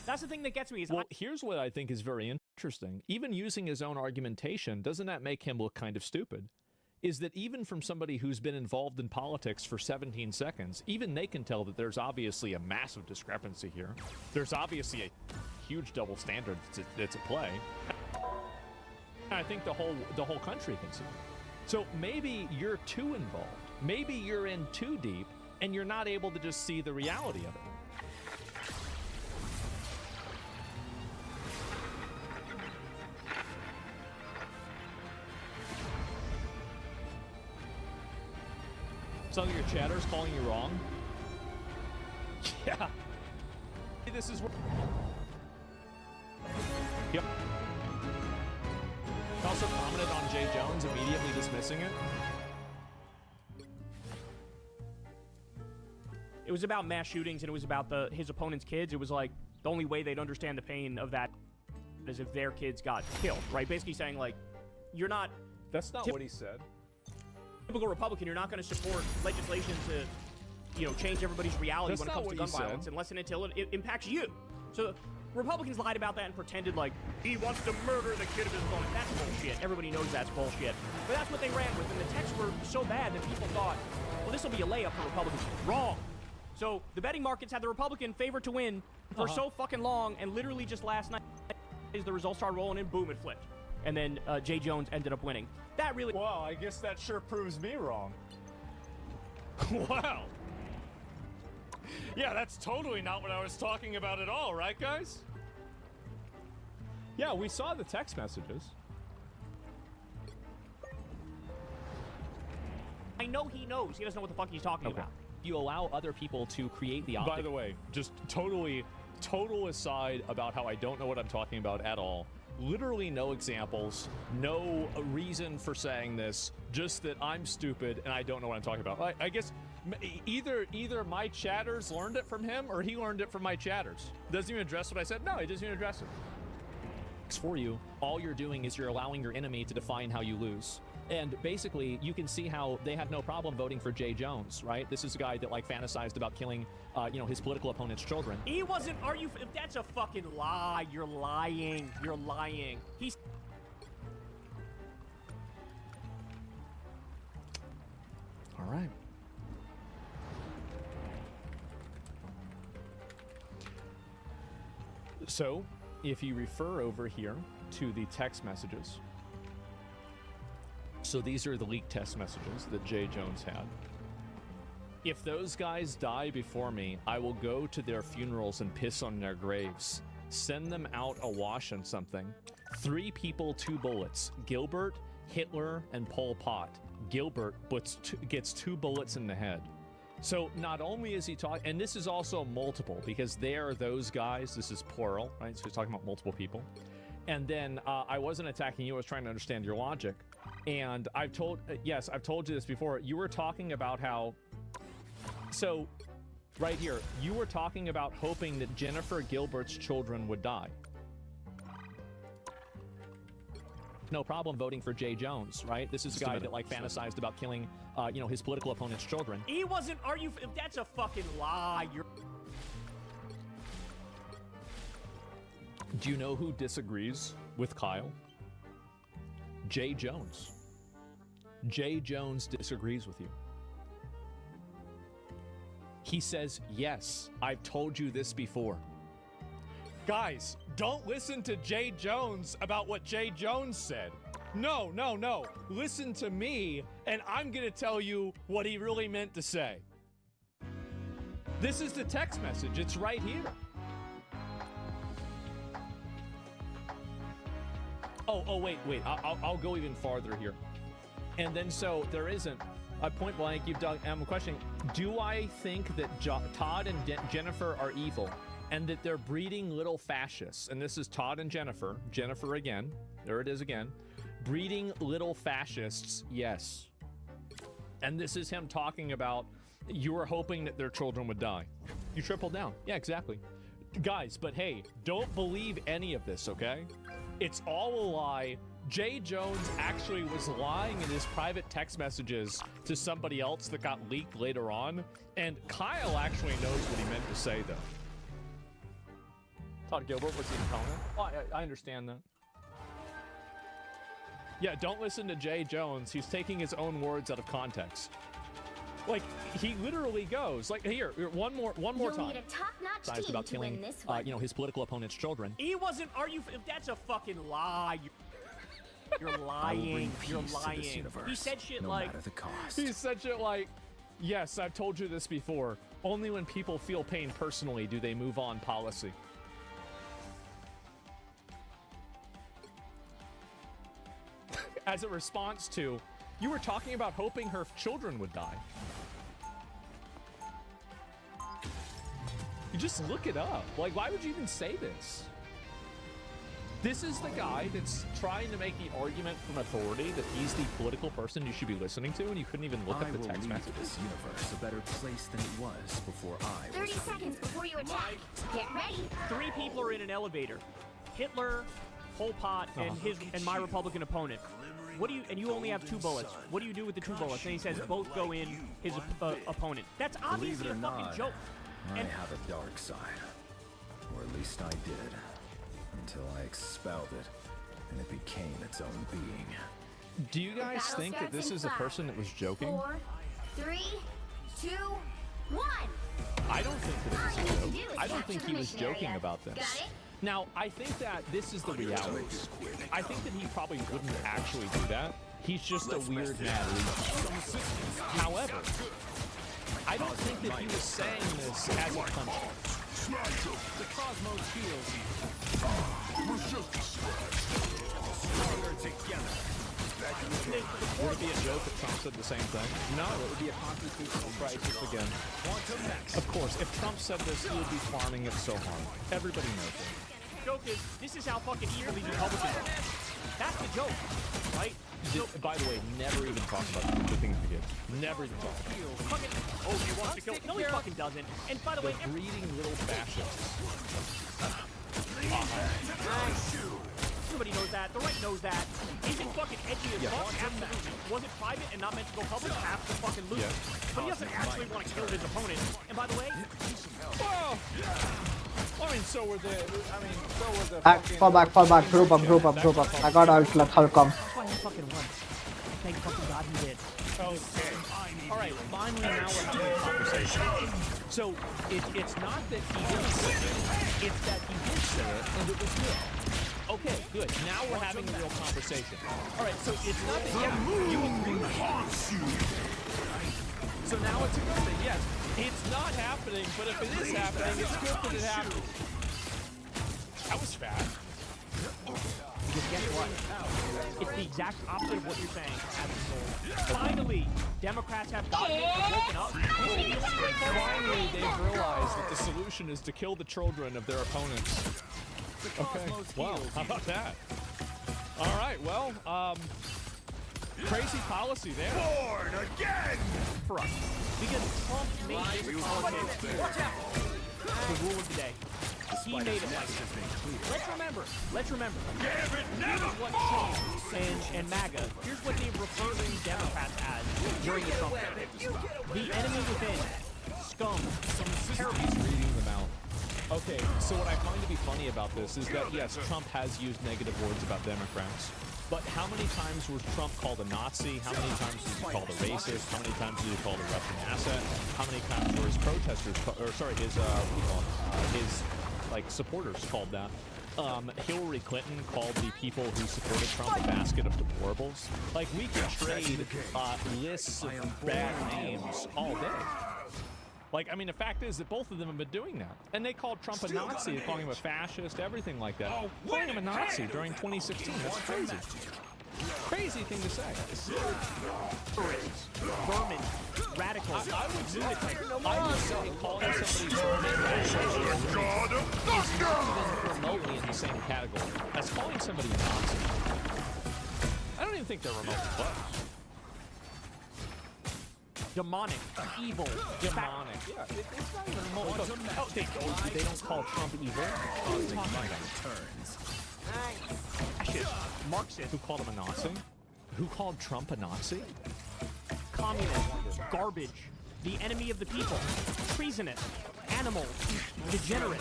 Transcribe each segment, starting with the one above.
That's the thing that gets me. Is well, here's what I think is very interesting. Even using his own argumentation, doesn't that make him look kind of stupid? Is that even from somebody who's been involved in politics for 17 seconds, even they can tell that there's obviously a massive discrepancy here. There's obviously a huge double standard that's at play. I think the whole country can see it. So maybe you're too involved. Maybe you're in too deep, and you're not able to just see the reality of it. Some of your chatters calling you wrong. Yeah. This is. Yep. Also commented on Jay Jones immediately dismissing it. It was about mass shootings, and it was about his opponent's kids. It was like the only way they'd understand the pain of that is if their kids got killed, right? Basically saying like, you're not. That's not what he said. Typical Republican, you're not going to support legislation to, you know, change everybody's reality when it comes to gun violence unless and until it impacts you. So Republicans lied about that and pretended like he wants to murder the kid of his opponent. That's bullshit. Everybody knows that's bullshit. But that's what they ran with, and the texts were so bad that people thought, well, this will be a layup for Republicans. Wrong. So the betting markets had the Republican favorite to win for so fucking long, and literally just last night, as the results started rolling in, boom, it flipped. And then Jay Jones ended up winning. That really... Wow, I guess that sure proves me wrong. Wow. Yeah, that's totally not what I was talking about at all, right, guys? Yeah, we saw the text messages. I know he knows. He doesn't know what the fuck he's talking about. You allow other people to create the optic. By the way, just total aside about how I don't know what I'm talking about at all. Literally no examples, no reason for saying this, just that I'm stupid and I don't know what I'm talking about. I guess either my chatters learned it from him or he learned it from my chatters. Doesn't even address what I said. No, he doesn't even address it. For you, all you're doing is you're allowing your enemy to define how you lose. And basically, you can see how they had no problem voting for Jay Jones, right? This is a guy that like fantasized about killing, you know, his political opponent's children. He wasn't. Are you? That's a fucking lie. You're lying. You're lying. He's. All right. So, if you refer over here to the text messages. So these are the leaked text messages that Jay Jones had. If those guys die before me, I will go to their funerals and piss on their graves. Send them out awash in something. 3 people, 2 bullets. Gilbert, Hitler, and Pol Pot. Gilbert gets 2 bullets in the head. So not only is he talking, and this is also multiple, because they are those guys, this is plural, right? So he's talking about multiple people. And then I wasn't attacking you, I was trying to understand your logic. And I've told you this before. You were talking about how, so right here, you were talking about hoping that Jennifer Gilbert's children would die. No problem voting for Jay Jones, right? This is a guy that like fantasized about killing, you know, his political opponent's children. He wasn't. Are you? That's a fucking lie. You're. Do you know who disagrees with Kyle? Jay Jones. Jay Jones disagrees with you. He says, yes, I've told you this before. Guys, don't listen to Jay Jones about what Jay Jones said. No. Listen to me, and I'm going to tell you what he really meant to say. This is the text message. It's right here. Oh, wait. I'll go even farther here. And then so there isn't a point blank. You've done. I'm questioning. Do I think that Todd and Jennifer are evil, and that they're breeding little fascists? And this is Todd and Jennifer. Jennifer again. There it is again. Breeding little fascists. Yes. And this is him talking about you were hoping that their children would die. You triple down. Yeah, exactly. Guys, but hey, don't believe any of this, okay? It's all a lie. Jay Jones actually was lying in his private text messages to somebody else that got leaked later on. And Kyle actually knows what he meant to say, though. Todd Gilbert was the opponent. Well, I understand that. Yeah, don't listen to Jay Jones. He's taking his own words out of context. Like, he literally goes, like, here, one more time. Need a top-notch team About to killing, win this one. his political opponent's children. He wasn't. That's a fucking lie. You're lying. You're lying. He said shit like. No matter the cost. He said shit like, yes, I've told you this before. Only when people feel pain personally do they move on policy. As a response to, you were talking about hoping her children would die. You just look it up. Like, why would you even say this? This is the guy that's trying to make the argument from authority that he's the political person you should be listening to, and you couldn't even look up the text message. This universe a better place than it was before I 30 seconds before you attack. Get ready. 3 people are in an elevator. Hitler, Pol Pot, and my Republican opponent. What do you? And you only have 2 bullets. What do you do with the 2 bullets? And he says both go in his opponent. That's obviously a fucking joke. I have a dark side, or at least I did, until I expelled it, and it became its own being. Do you guys think that this is a person that was joking? 4, 3, 2, 1. I don't think that this is a joke. I don't think he was joking about this. Got it? Now, I think that this is the reality. I think that he probably wouldn't actually do that. He's just a weird mad leader. However, I don't think that he was saying this as a punchline. The cosmos heals. Stronger together. Would it be a joke if Trump said the same thing? No, it would be a constitutional crisis again. Of course, if Trump said this, he would be farming it so hard. Everybody knows it. The joke is, this is how fucking evil these Republicans are. That's the joke, right? By the way, never even talk about the things we did. Never even talk about it. Fucking, oh, he wants to kill. No, he fucking doesn't. And by the way, Breeding little fascists. everybody knows that. The right knows that. He's fucking edgy as fuck. Absolutely. Was it private and not meant to go public? Absolutely. Yeah. But he doesn't actually want to kill his opponent. And by the way, Well, I mean, so were the. Fall back, group up. I got ult, let her come. that's why he fucking won. Thank fucking God he did. Okay. All right. Finally, now we're having a conversation. So it's not that he didn't say it; it's that he did say it, and it was good. Okay, good. Now we're having a real conversation. All right. So it's not that you agree with me. So now it's a good thing. Yes, it's not happening, but if it is happening, it's good that it happened. That was fast. Because guess what? It's the exact opposite of what you're saying. Finally, Democrats have gotten it and woken up. Finally, they've realized that the solution is to kill the children of their opponents. Okay. Wow. How about that? All right. Well, crazy policy there. Born again! For us. Because Trump made this politics the rule of the day. He made it like this. Let's remember. Here's what Trump and MAGA, here's what they refer to Democrats as during the Trump era. The enemy within. Scum. Some terrible. Reading them out. Okay, so what I find to be funny about this is that, yes, Trump has used negative words about Democrats. But how many times was Trump called a Nazi? How many times was he called a racist? How many times was he called a Russian asset? How many times were his protesters, his supporters called that? Hillary Clinton called the people who supported Trump a basket of deplorables. Like, we could trade lists of bad names all day. Like, I mean, the fact is that both of them have been doing that. And they called Trump a Nazi, calling him a fascist, everything like that. Calling him a Nazi during 2016, that's crazy. Crazy thing to say. Vermin. Radical. I would say calling somebody vermin is not even remotely in the same category as calling somebody a Nazi. I don't even think they're remotely close. Demonic. Evil. Demonic. Yeah, it's not even remotely close. Oh, they don't call Trump evil. What are you talking about? Fascist. Marxist. Who called him a Nazi? Who called Trump a Nazi? Communist. Garbage. The enemy of the people. Treasonous. animal, degenerate,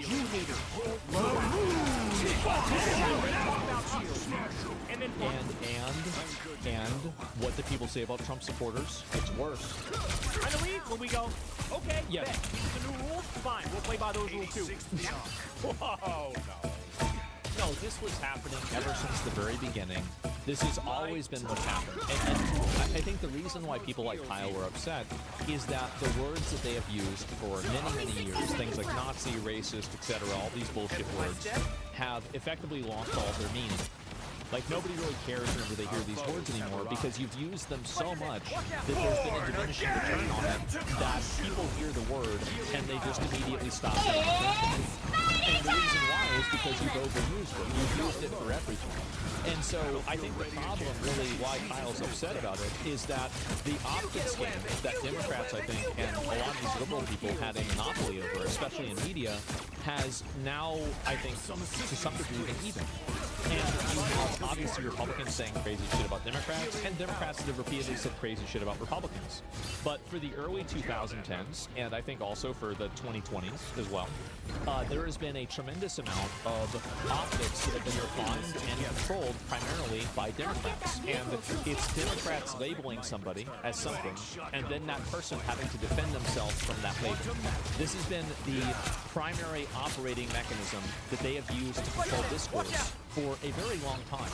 Jew hater. And then And what do people say about Trump supporters? It's worse. kind of leave when we go, okay, Yeah. bet. The new rules, fine, we'll play by those rules too. Oh no. No, this was happening ever since the very beginning. This has always been what's happened. And I think the reason why people like Kyle were upset is that the words that they have used for many, many years, things like Nazi, racist, etc., all these bullshit words, have effectively lost all their meaning. Like, nobody really cares whenever they hear these words anymore because you've used them so much that there's been a diminishing return on it that people hear the word and they just immediately stop paying attention. And the reason why is because you've overused it. You've used it for everything. And so I think the problem, really, why Kyle's upset about it, is that the optics game that Democrats, I think, and a lot of these liberal people had a monopoly over, especially in media, has now, I think, to some degree, been even. And you have, obviously, Republicans saying crazy shit about Democrats, and Democrats that have repeatedly said crazy shit about Republicans. But for the early 2010s, and I think also for the 2020s as well, there has been a tremendous amount of optics that have been refined and controlled primarily by Democrats. And it's Democrats labeling somebody as something, and then that person having to defend themselves from that label. This has been the primary operating mechanism that they have used to control discourse for a very long time.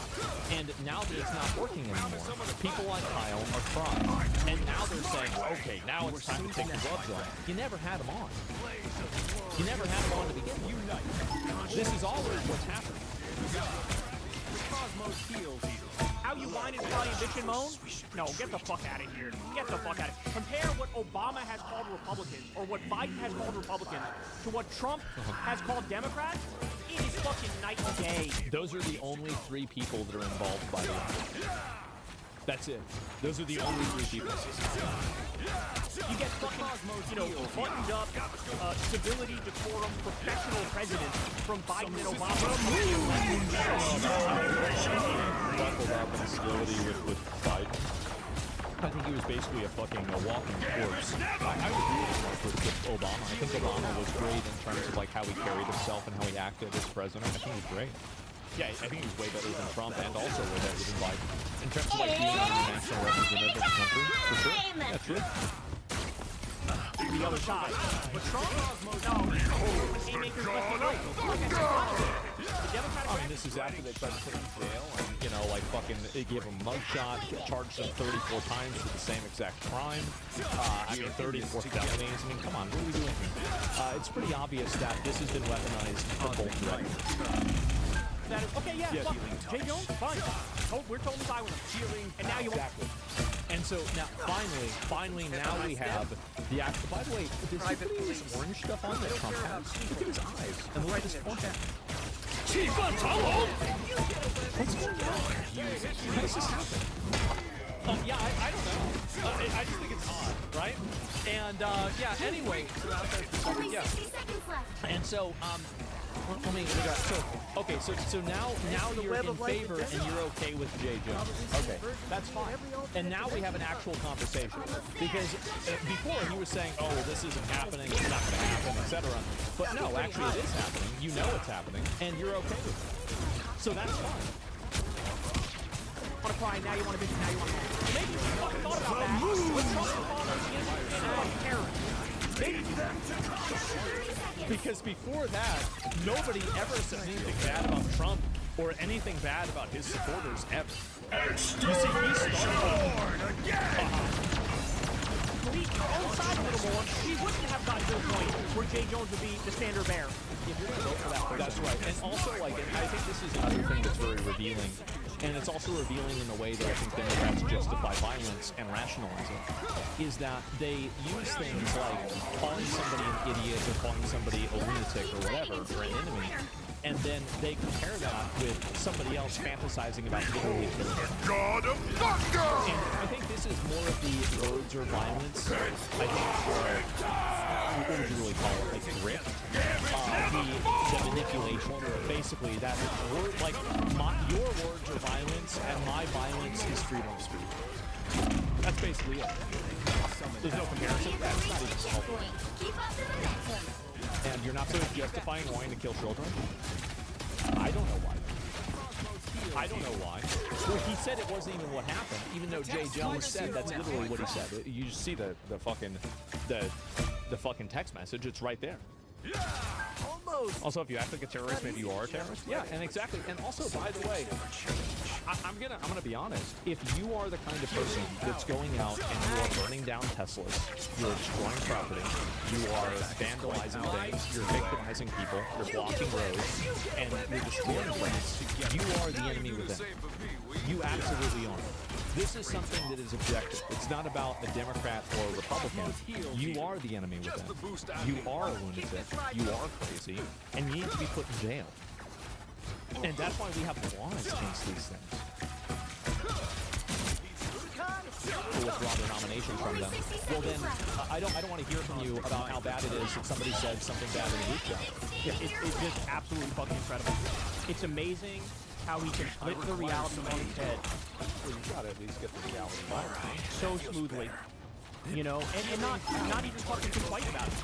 And now that it's not working anymore, people like Kyle are crying. And now they're saying, okay, now it's time to take the gloves off. You never had them on. You never had them on to begin with. This is always what's happening. How you whine and cry and bitch and moan? No, get the fuck out of here. Get the fuck out of here. Compare what Obama has called Republicans, or what Biden has called Republicans, to what Trump has called Democrats. It is fucking night and day. Those are the only three people that are involved, by the way. That's it. Those are the only three people. You get fucking, buttoned up, civility, decorum, professional presidents from Biden and Obama. Buckled up in civility with Biden. I think he was basically a walking corpse. I would agree with Obama. I think Obama was great in terms of like how he carried himself and how he acted as president. I think he was great. Yeah, I think he was way better than Trump and also way better than Biden. In terms of like being a national representative of the country, for sure. Yeah, true. The other side. But Trump? No. Haymakers left and right. Like I said, the Democratic This is after they tried to put him in jail and, like fucking they gave him a mugshot, charged him 34 times for the same exact crime. 34 felonies. I mean, come on, what are we doing here? It's pretty obvious that this has been weaponized for both directions. That is, okay, yeah, fuck. Jay Jones, fine. Oh, we're totally fine with him. And now you Exactly. And so now, finally, now we have the actual. By the way, does he put any of this orange stuff on that Trump has? Look at his eyes and look at his forehead. What's going on? How does this happen? Yeah, I don't know. I just think it's odd, right? And anyway. Only Yeah. 60 seconds left. And so, let me figure out. So now you're in favor and you're okay with Jay Jones. Okay, that's fine. And now we have an actual conversation because before he was saying, "Oh, this isn't happening. It's not going to happen," etc. But no, actually, it is happening. You know it's happening, and you're okay with it. So that's fine. want to cry, now you want to bitch, now you want to moan. Maybe you fucking thought about that when Trump was calling us and fucking terrorists. Maybe. Because before that, nobody ever said anything bad about Trump or anything bad about his supporters ever. You see, he started On side a little more, he wouldn't have gotten to the point where Jay Jones would be the standard bearer. If you're going to vote for that person. That's right. And also, I think this is another thing that's very revealing. And it's also revealing in the way that I think Democrats justify violence and rationalize it, is that they use things like calling somebody an idiot or calling somebody a lunatic or whatever, or an enemy, and then they compare that with somebody else fantasizing about literally killing them. God of Thunder! And I think this is more of the words or violence, I think, what would you really call it, like grit? The manipulation, basically, that word, like, your words are violence, and my violence is freedom of speech. That's basically it. There's no comparison. That's not even close. Point. Keep up the momentum. And you're not so justifying wanting to kill children? I don't know why. I don't know why. Well, he said it wasn't even what happened, even though Jay Jones said that's literally what he said. You just see the fucking text message. It's right there. Also, if you act like a terrorist, maybe you are a terrorist. Yeah, and exactly. And also, by the way, I'm gonna be honest. If you are the kind of person that's going out and you are burning down Teslas, you're destroying property, you are vandalizing things, you're victimizing people, you're blocking roads, and you're destroying things, you are the enemy within. You absolutely are. This is something that is objective. It's not about a Democrat or a Republican. You are the enemy within. You are a lunatic. You are crazy. And you need to be put in jail. And that's why we have laws against these things. To withdraw their nomination from them. Well then, I don't want to hear from you about how bad it is that somebody said something bad in the group chat. Yeah, it's just absolutely fucking incredible. It's amazing how he can flip the reality on his head Well, you gotta at least get the reality right. so smoothly, you know, and not even fucking think twice about it.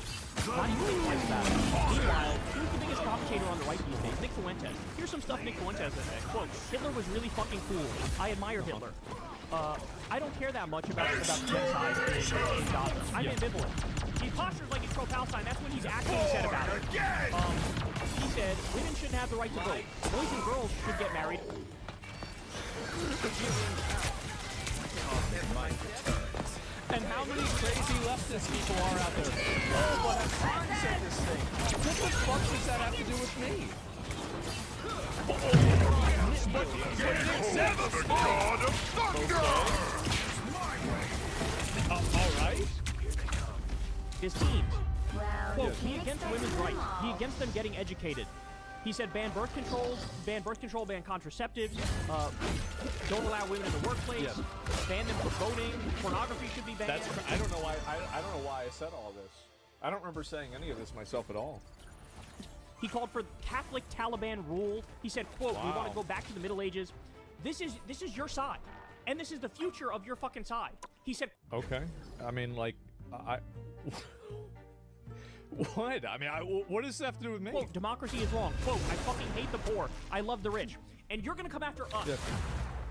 Not even think twice about it. Meanwhile, who's the biggest commentator on the right these days? Nick Fuentes. Here's some stuff Nick Fuentes said. Quote, Hitler was really fucking cool. I admire Hitler. I don't care that much about the genocide in Gaza. I'm ambivalent. He postures like he's pro-Palestine. That's what he's actually said about it. He said, women shouldn't have the right to vote. Boys and girls should get married. And how many crazy leftist people are out there? Oh, but I'm trying to say this thing. What the fuck does that have to do with me? But Nick said the god of thunder! All right. His teams. Well, Quote, he against women's rights. He against them getting educated. He said ban birth control, ban contraceptives, don't allow women in the workplace, ban them from voting, pornography should be banned. I don't know why. I don't know why I said all this. I don't remember saying any of this myself at all. He called for Catholic Taliban rule. He said, quote, we want to go back to the Middle Ages. This is your side. And this is the future of your fucking side. He said, Okay. I mean, like, what? I mean, what does this have to do with me? quote, democracy is wrong. Quote, I fucking hate the poor. I love the rich. And you're going to come after us. Yeah.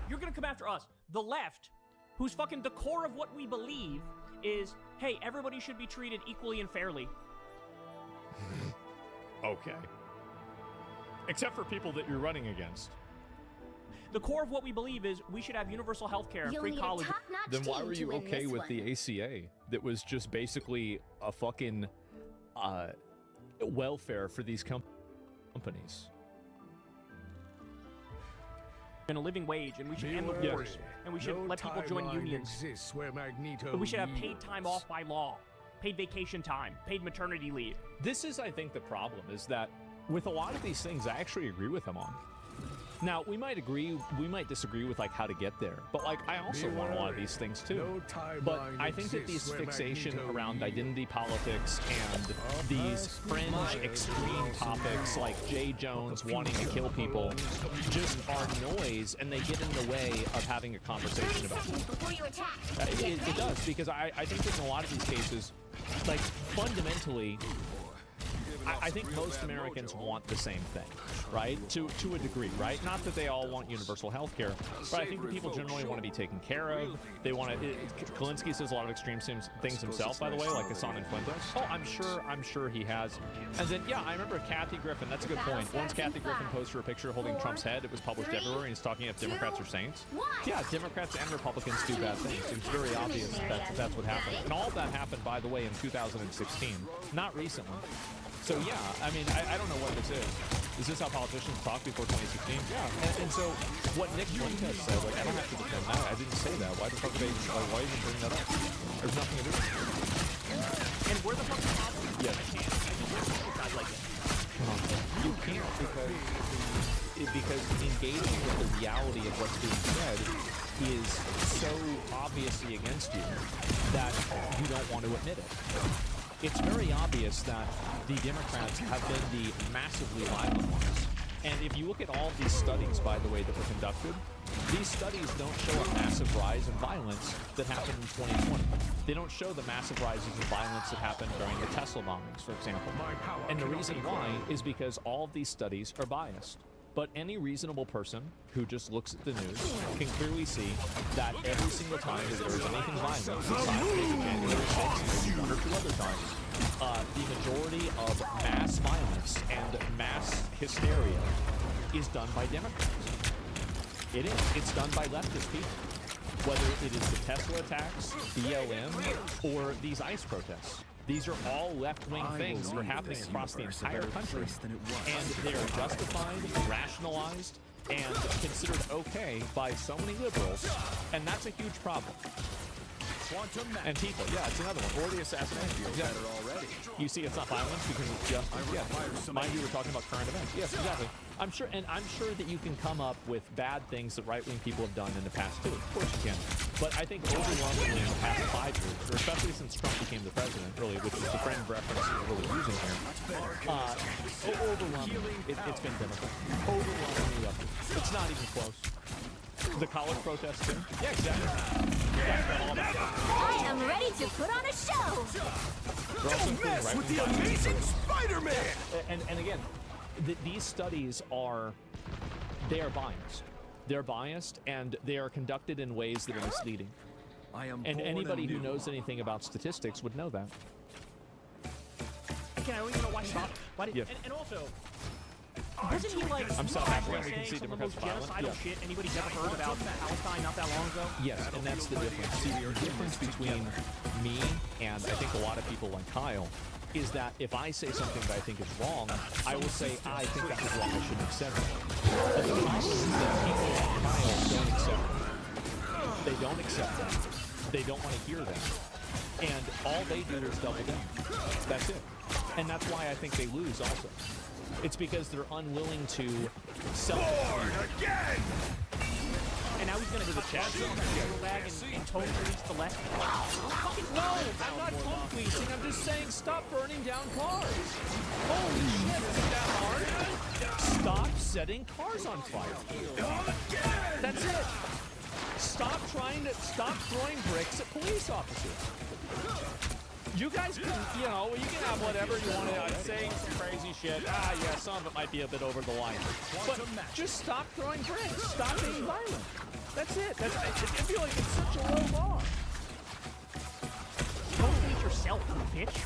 You're going to come after us. The left, who's fucking the core of what we believe is, hey, everybody should be treated equally and fairly. Okay. Except for people that you're running against. The core of what we believe is we should have universal health care and you'll free need college. a top-notch Then why team were to you win okay this with one. the ACA that was just basically a fucking welfare for these companies? And a living wage, and we should end the wars, and we should let people join unions. But we should have paid time off by law, paid vacation time, paid maternity leave. This is, I think, the problem is that with a lot of these things, I actually agree with him on. Now, we might disagree with like how to get there, but like I also want a lot of these things too. But I think that these fixation around identity politics and these fringe extreme topics like Jay Jones wanting to kill people just are noise, and they get in the way of having a conversation about it. Before you attack. It does, because I think that in a lot of these cases, like fundamentally, I think most Americans want the same thing, right? To a degree, right? Not that they all want universal health care, but I think that people generally want to be taken care of. They want to. Kalinsky says a lot of extreme things himself, by the way, like Hassan and Fuentes. Oh, I'm sure he has. And then, yeah, I remember Kathy Griffin. That's a good point. Once Kathy Griffin posted a picture holding Trump's head, it was published everywhere, and he's talking if Democrats are saints. Yeah, Democrats and Republicans do bad things. It's very obvious that that's what happened. And all of that happened, by the way, in 2016, not recently. So yeah, I mean, I don't know what this is. Is this how politicians talk before 2016? Yeah. And so what Nick Fuentes said, like, I don't have to defend that. I didn't say that. Why the fuck are they, like, why even bring that up? There's nothing to do with it. And where the fuck is the problem? Yeah. I can't. I like it. You can't because engaging with the reality of what's being said is so obviously against you that you don't want to admit it. It's very obvious that the Democrats have been the massively violent ones. And if you look at all of these studies, by the way, that were conducted, these studies don't show a massive rise in violence that happened in 2020. They don't show the massive rises in violence that happened during the Tesla bombings, for example. And the reason why is because all of these studies are biased. But any reasonable person who just looks at the news can clearly see that every single time that there is anything violent, besides maybe January 6th, maybe one or two other times, the majority of mass violence and mass hysteria is done by Democrats. It is. It's done by leftist people. Whether it is the Tesla attacks, BLM, or these ICE protests. These are all left-wing things that are happening across the entire country. And they are justified, rationalized, and considered okay by so many liberals. And that's a huge problem. Antifa, yeah, it's another one. Or the assassination. Yeah. already. You see, it's not violence because it's justice. Yeah. Mind you, we're talking about current events. Yes, exactly. I'm sure that you can come up with bad things that right-wing people have done in the past too. Of course you can. But I think overwhelmingly in the past 5 years, or especially since Trump became the president, really, which is the frame of reference that we're really using here, overwhelmingly, it's been biblical. Overwhelmingly left. It's not even close. The college protests too? Yeah, exactly. I am ready to put on a show. Don't mess with the Amazing Spider-Man! And again, these studies are biased. They're biased, and they are conducted in ways that are misleading. And anybody who knows anything about statistics would know that. Okay, I don't even know why he stopped. Why did, Yeah. and also, wasn't he like I'm South African. We can saying see some of the most Democrats violent. genocidal shit anybody's ever heard about Palestine not that long ago? Yes, and that's the difference. See, the difference between me and I think a lot of people like Kyle is that if I say something that I think is wrong, I will say, I think that was wrong, I shouldn't have said it. But the problem is that people like Kyle don't accept it. They don't accept that. They don't want to hear that. And all they do is double down. That's it. And that's why I think they lose also. It's because they're unwilling to Again! And now he's gonna do the chat bag and totally reach the left. Fucking No, I'm not phone tweeting. I'm just saying stop burning down cars. Holy shit, is it that hard? Stop setting cars on fire. That's it. Stop throwing bricks at police officers. You guys can, you can have whatever you want to saying some crazy shit. Yeah, some of it might be a bit over the line. But just stop throwing bricks. Stop being violent. That's it. I feel like it's such a low bar. Don't hate yourself, you bitch.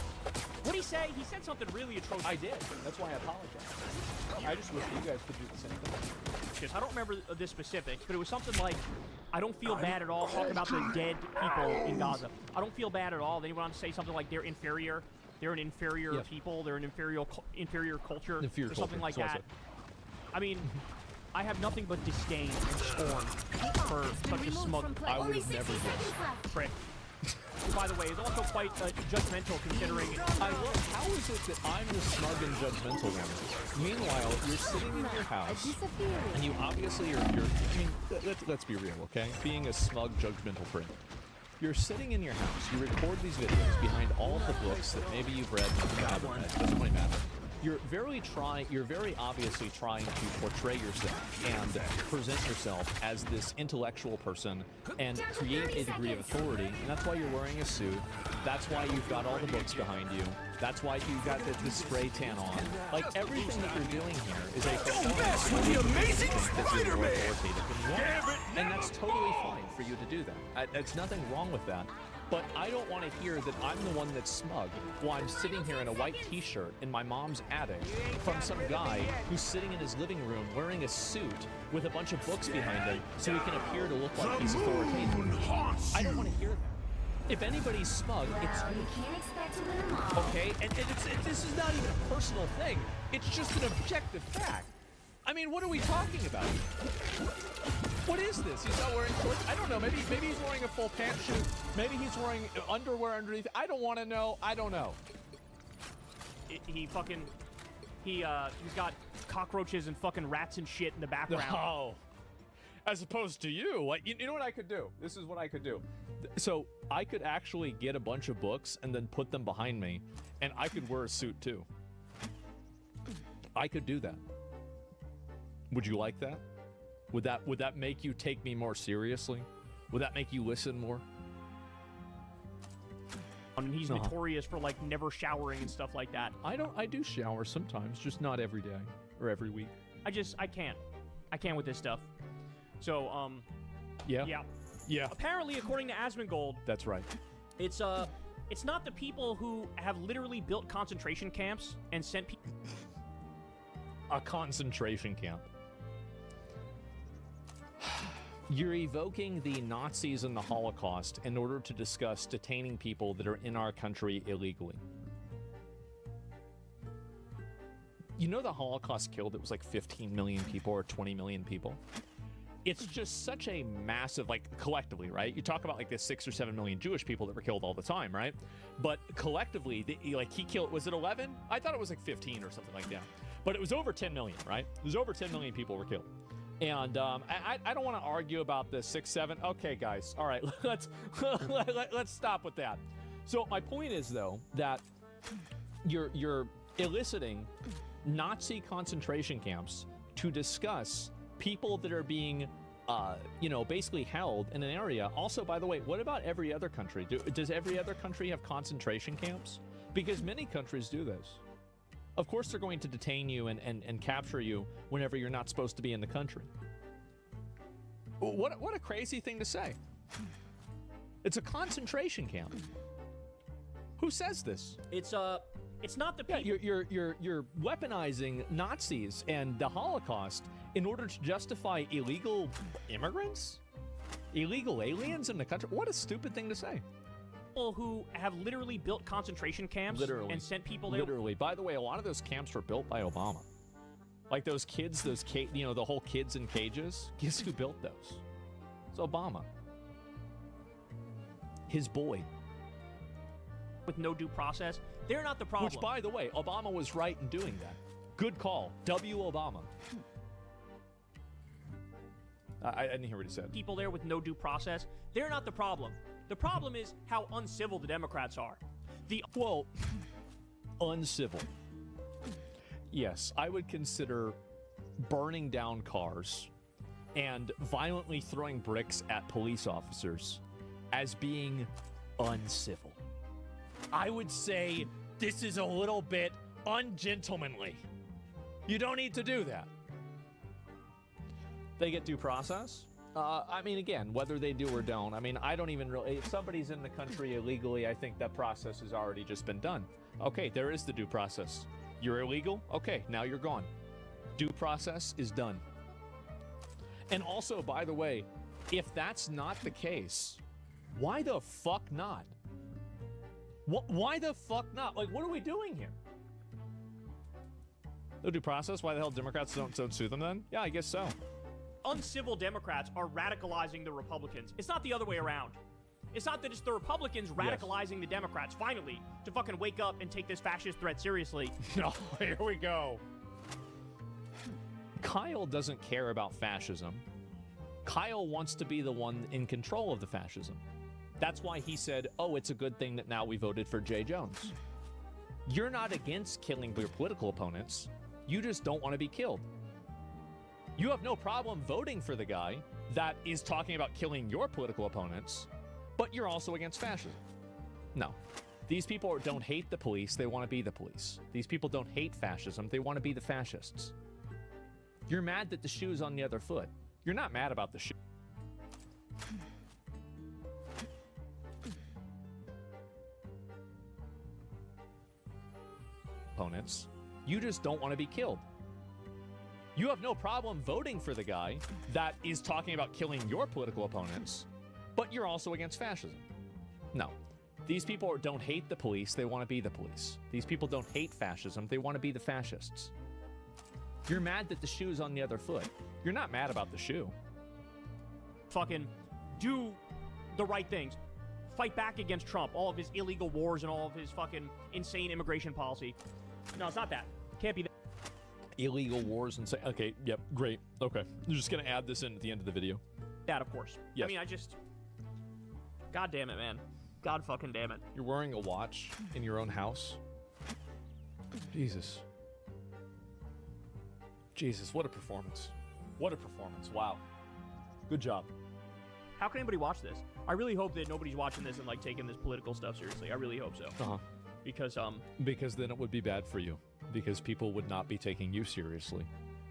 What'd he say? He said something really atrocious. I did. That's why I apologize. I just wish you guys could do the same thing. I don't remember the specifics, but it was something like, I don't feel bad at all talking about the dead people in Gaza. I don't feel bad at all. Then he went on to say something like they're inferior. They're an inferior people. They're an inferior culture. Inferior or something culture, like so that. I mean, I have nothing but disdain and scorn for such a smug I would have never guessed. prick. Who, by the way, is also quite judgmental considering... I love, how is it that I'm the smug and judgmental one? Meanwhile, you're sitting in your house, and you obviously I mean, let's be real, okay? Being a smug, judgmental prick. You're sitting in your house, you record these videos behind all of the books that maybe you've read, maybe you haven't read, doesn't really matter. You're very obviously trying to portray yourself and present yourself as this intellectual person and create a degree of authority. And that's why you're wearing a suit. That's why you've got all the books behind you. That's why you've got the spray tan on. Like, everything that you're doing here is a Mess with the Amazing Spider-Man! And that's totally fine for you to do that. There's nothing wrong with that. But I don't want to hear that I'm the one that's smug while I'm sitting here in a white t-shirt in my mom's attic from some guy who's sitting in his living room wearing a suit with a bunch of books behind him so he can appear to look like he's authoritative. I don't want to hear that. If anybody's smug, it's You can't expect to win them all. okay, and this is not even a personal thing. It's just an objective fact. I mean, what are we talking about? What is this? He's not wearing shorts? I don't know. Maybe he's wearing a full pantsuit. Maybe he's wearing underwear underneath. I don't want to know. I don't know. He's got cockroaches and fucking rats and shit in the background. No. As opposed to you. Like, you know what I could do? This is what I could do. So I could actually get a bunch of books and then put them behind me, and I could wear a suit too. I could do that. Would you like that? Would that make you take me more seriously? Would that make you listen more? And he's notorious for like never showering and stuff like that. I do shower sometimes, just not every day or every week. I can't with this stuff. So Yeah. Apparently, according to Asmongold, That's right. it's not the people who have literally built concentration camps and sent people. A concentration camp. You're evoking the Nazis and the Holocaust in order to discuss detaining people that are in our country illegally. You know the Holocaust killed, it was like 15 million people or 20 million people? It's just such a massive, like, collectively, right? You talk about like the 6 or 7 million Jewish people that were killed all the time, right? But collectively, he killed, was it 11? I thought it was like 15 or something like that. But it was over 10 million, right? It was over 10 million people were killed. And I don't want to argue about the 6, 7. Okay, guys, all right, let's stop with that. So my point is, though, that you're eliciting Nazi concentration camps to discuss people that are being, basically held in an area. Also, by the way, what about every other country? Does every other country have concentration camps? Because many countries do this. Of course, they're going to detain you and capture you whenever you're not supposed to be in the country. What a crazy thing to say. It's a concentration camp. Who says this? It's not the people. Yeah, you're weaponizing Nazis and the Holocaust in order to justify illegal immigrants? Illegal aliens in the country? What a stupid thing to say. People who have literally built concentration camps and sent people there. Literally. By the way, a lot of those camps were built by Obama. Like those kids, the whole kids in cages. Guess who built those? It's Obama. His boy. With no due process. They're not the problem. Which, by the way, Obama was right in doing that. Good call. W. Obama. I didn't hear what he said. People there with no due process. They're not the problem. The problem is how uncivil the Democrats are. Well, uncivil. Yes, I would consider burning down cars and violently throwing bricks at police officers as being uncivil. I would say this is a little bit ungentlemanly. You don't need to do that. They get due process? I mean, again, whether they do or don't, I mean, I don't even really... If somebody's in the country illegally, I think that process has already just been done. Okay, there is the due process. You're illegal? Okay, now you're gone. Due process is done. And also, by the way, if that's not the case, why the fuck not? Why the fuck not? Like, what are we doing here? No due process? Why the hell Democrats don't sue them then? Yeah, I guess so. Uncivil Democrats are radicalizing the Republicans. It's not the other way around. It's not that it's the Republicans radicalizing the Democrats, finally, to fucking wake up and take this fascist threat seriously. No, here we go. Kyle doesn't care about fascism. Kyle wants to be the one in control of the fascism. That's why he said, oh, it's a good thing that now we voted for Jay Jones. You're not against killing your political opponents. You just don't want to be killed. You have no problem voting for the guy that is talking about killing your political opponents, but you're also against fascism. No. These people don't hate the police, they want to be the police. These people don't hate fascism, they want to be the fascists. You're mad that the shoe's on the other foot. You're not mad about the shoe. Opponents. You just don't want to be killed. You have no problem voting for the guy that is talking about killing your political opponents, but you're also against fascism. No. These people don't hate the police, they want to be the police. These people don't hate fascism, they want to be the fascists. You're mad that the shoe's on the other foot. You're not mad about the shoe. Fucking do the right things. Fight back against Trump, all of his illegal wars and all of his fucking insane immigration policy. No, it's not that. Can't be that. Illegal wars and say, okay, yep, great. Okay. You're just going to add this in at the end of the video. That, of course. Yes. I mean, God damn it, man. God fucking damn it. You're wearing a watch in your own house? Jesus. Jesus, what a performance. What a performance. Wow. Good job. How can anybody watch this? I really hope that nobody's watching this and like taking this political stuff seriously. I really hope so. Because then it would be bad for you, because people would not be taking you seriously,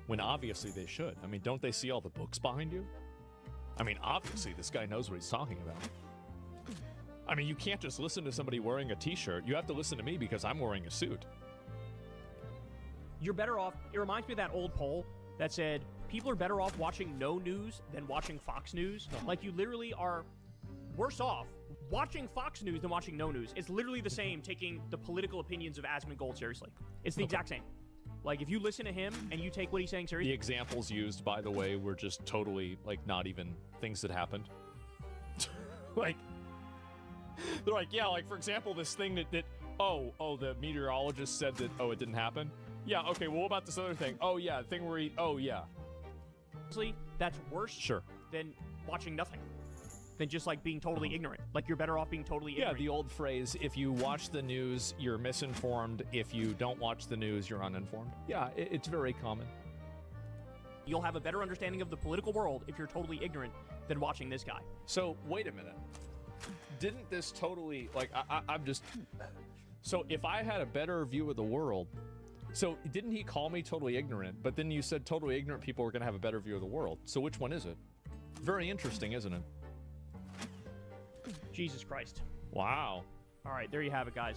when obviously they should. I mean, don't they see all the books behind you? I mean, obviously this guy knows what he's talking about. I mean, you can't just listen to somebody wearing a t-shirt. You have to listen to me because I'm wearing a suit. you're better off. It reminds me of that old poll that said people are better off watching no news than watching Fox News. Like, you literally are worse off watching Fox News than watching no news. It's literally the same taking the political opinions of Asmongold seriously. It's the exact same. Like, if you listen to him and you take what he's saying The seriously. examples used, by the way, were just totally, like, not even things that happened. Like, they're like, yeah, like, for example, this thing that the meteorologist said that, it didn't happen. Yeah, okay, well, what about this other thing? Oh, yeah, the thing where yeah. That's worse Sure. than watching nothing. Than just, like, being totally ignorant. Like, you're better off being totally Yeah, ignorant. the old phrase, if you watch the news, you're misinformed. If you don't watch the news, you're uninformed. Yeah, it's very common. You'll have a better understanding of the political world if you're totally ignorant than watching this guy. So, wait a minute. Didn't this totally, like, I'm just... So, if I had a better view of the world... So, didn't he call me totally ignorant? But then you said totally ignorant people are going to have a better view of the world. So, which one is it? Very interesting, isn't it? Jesus Christ. Wow. All right, there you have it, guys.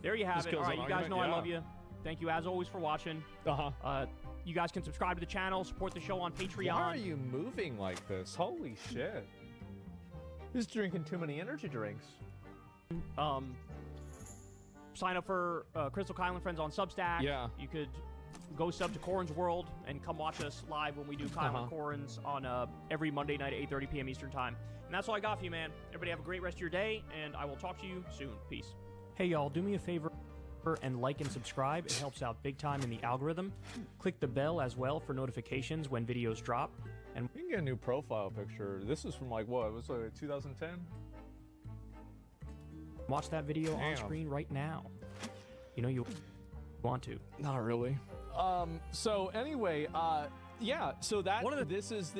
There you have This it. kills All right, an you guys know argument, I yeah. love you. Thank you, as always, for watching. Uh-huh. You guys can subscribe to the channel, support the show on Patreon. Why are you moving like this? Holy shit. He's drinking too many energy drinks. Sign up for Crystal Kyle and Friends on Substack. Yeah. You could go sub to Corin's World and come watch us live when we do Kyle and Corin's on every Monday night at 8:30 p.m. Eastern Time. And that's all I got for you, man. Everybody have a great rest of your day, and I will talk to you soon. Peace. Hey, y'all, do me a favor and like and subscribe. It helps out big time in the algorithm. Click the bell as well for notifications when videos drop. And You can get a new profile picture. This is from like, what? It was like 2010? watch that video on Damn. screen right now. You know you want to. Not really. So anyway, yeah, so that this is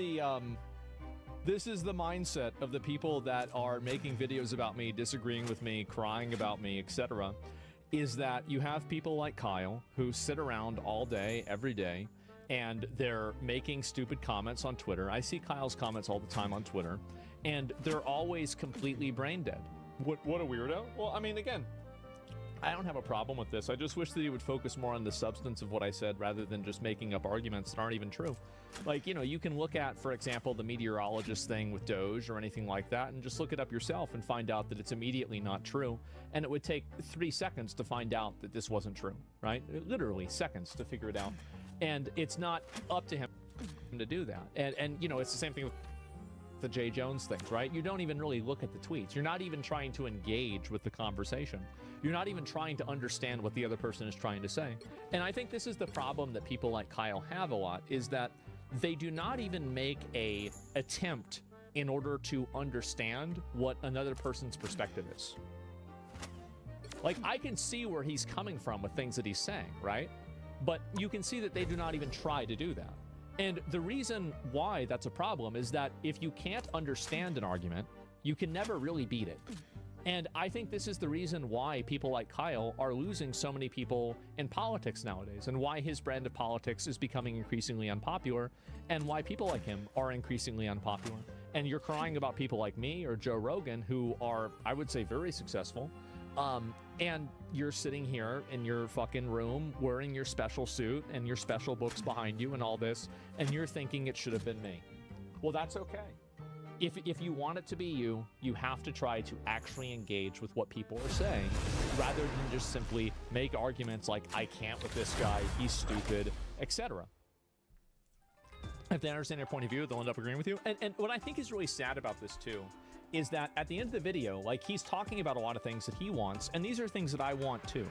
the mindset of the people that are making videos about me, disagreeing with me, crying about me, etc. Is that you have people like Kyle who sit around all day, every day, and they're making stupid comments on Twitter. I see Kyle's comments all the time on Twitter, and they're always completely brain dead. What a weirdo. Well, I mean, again, I don't have a problem with this. I just wish that he would focus more on the substance of what I said rather than just making up arguments that aren't even true. Like, you know, you can look at, for example, the meteorologist thing with Doge or anything like that and just look it up yourself and find out that it's immediately not true. And it would take 3 seconds to find out that this wasn't true, right? Literally seconds to figure it out. And it's not up to him to do that. And you know, it's the same thing with the Jay Jones things, right? You don't even really look at the tweets. You're not even trying to engage with the conversation. You're not even trying to understand what the other person is trying to say. And I think this is the problem that people like Kyle have a lot, is that they do not even make a attempt in order to understand what another person's perspective is. Like, I can see where he's coming from with things that he's saying, right? But you can see that they do not even try to do that. And the reason why that's a problem is that if you can't understand an argument, you can never really beat it. And I think this is the reason why people like Kyle are losing so many people in politics nowadays, and why his brand of politics is becoming increasingly unpopular, and why people like him are increasingly unpopular. And you're crying about people like me or Joe Rogan, who are, I would say, very successful. And you're sitting here in your fucking room wearing your special suit and your special books behind you and all this, and you're thinking it should have been me. Well, that's okay. If you want it to be you, you have to try to actually engage with what people are saying, rather than just simply make arguments like, I can't with this guy, he's stupid, etc. If they understand your point of view, they'll end up agreeing with you. And what I think is really sad about this too, is that at the end of the video, like, he's talking about a lot of things that he wants, and these are things that I want too.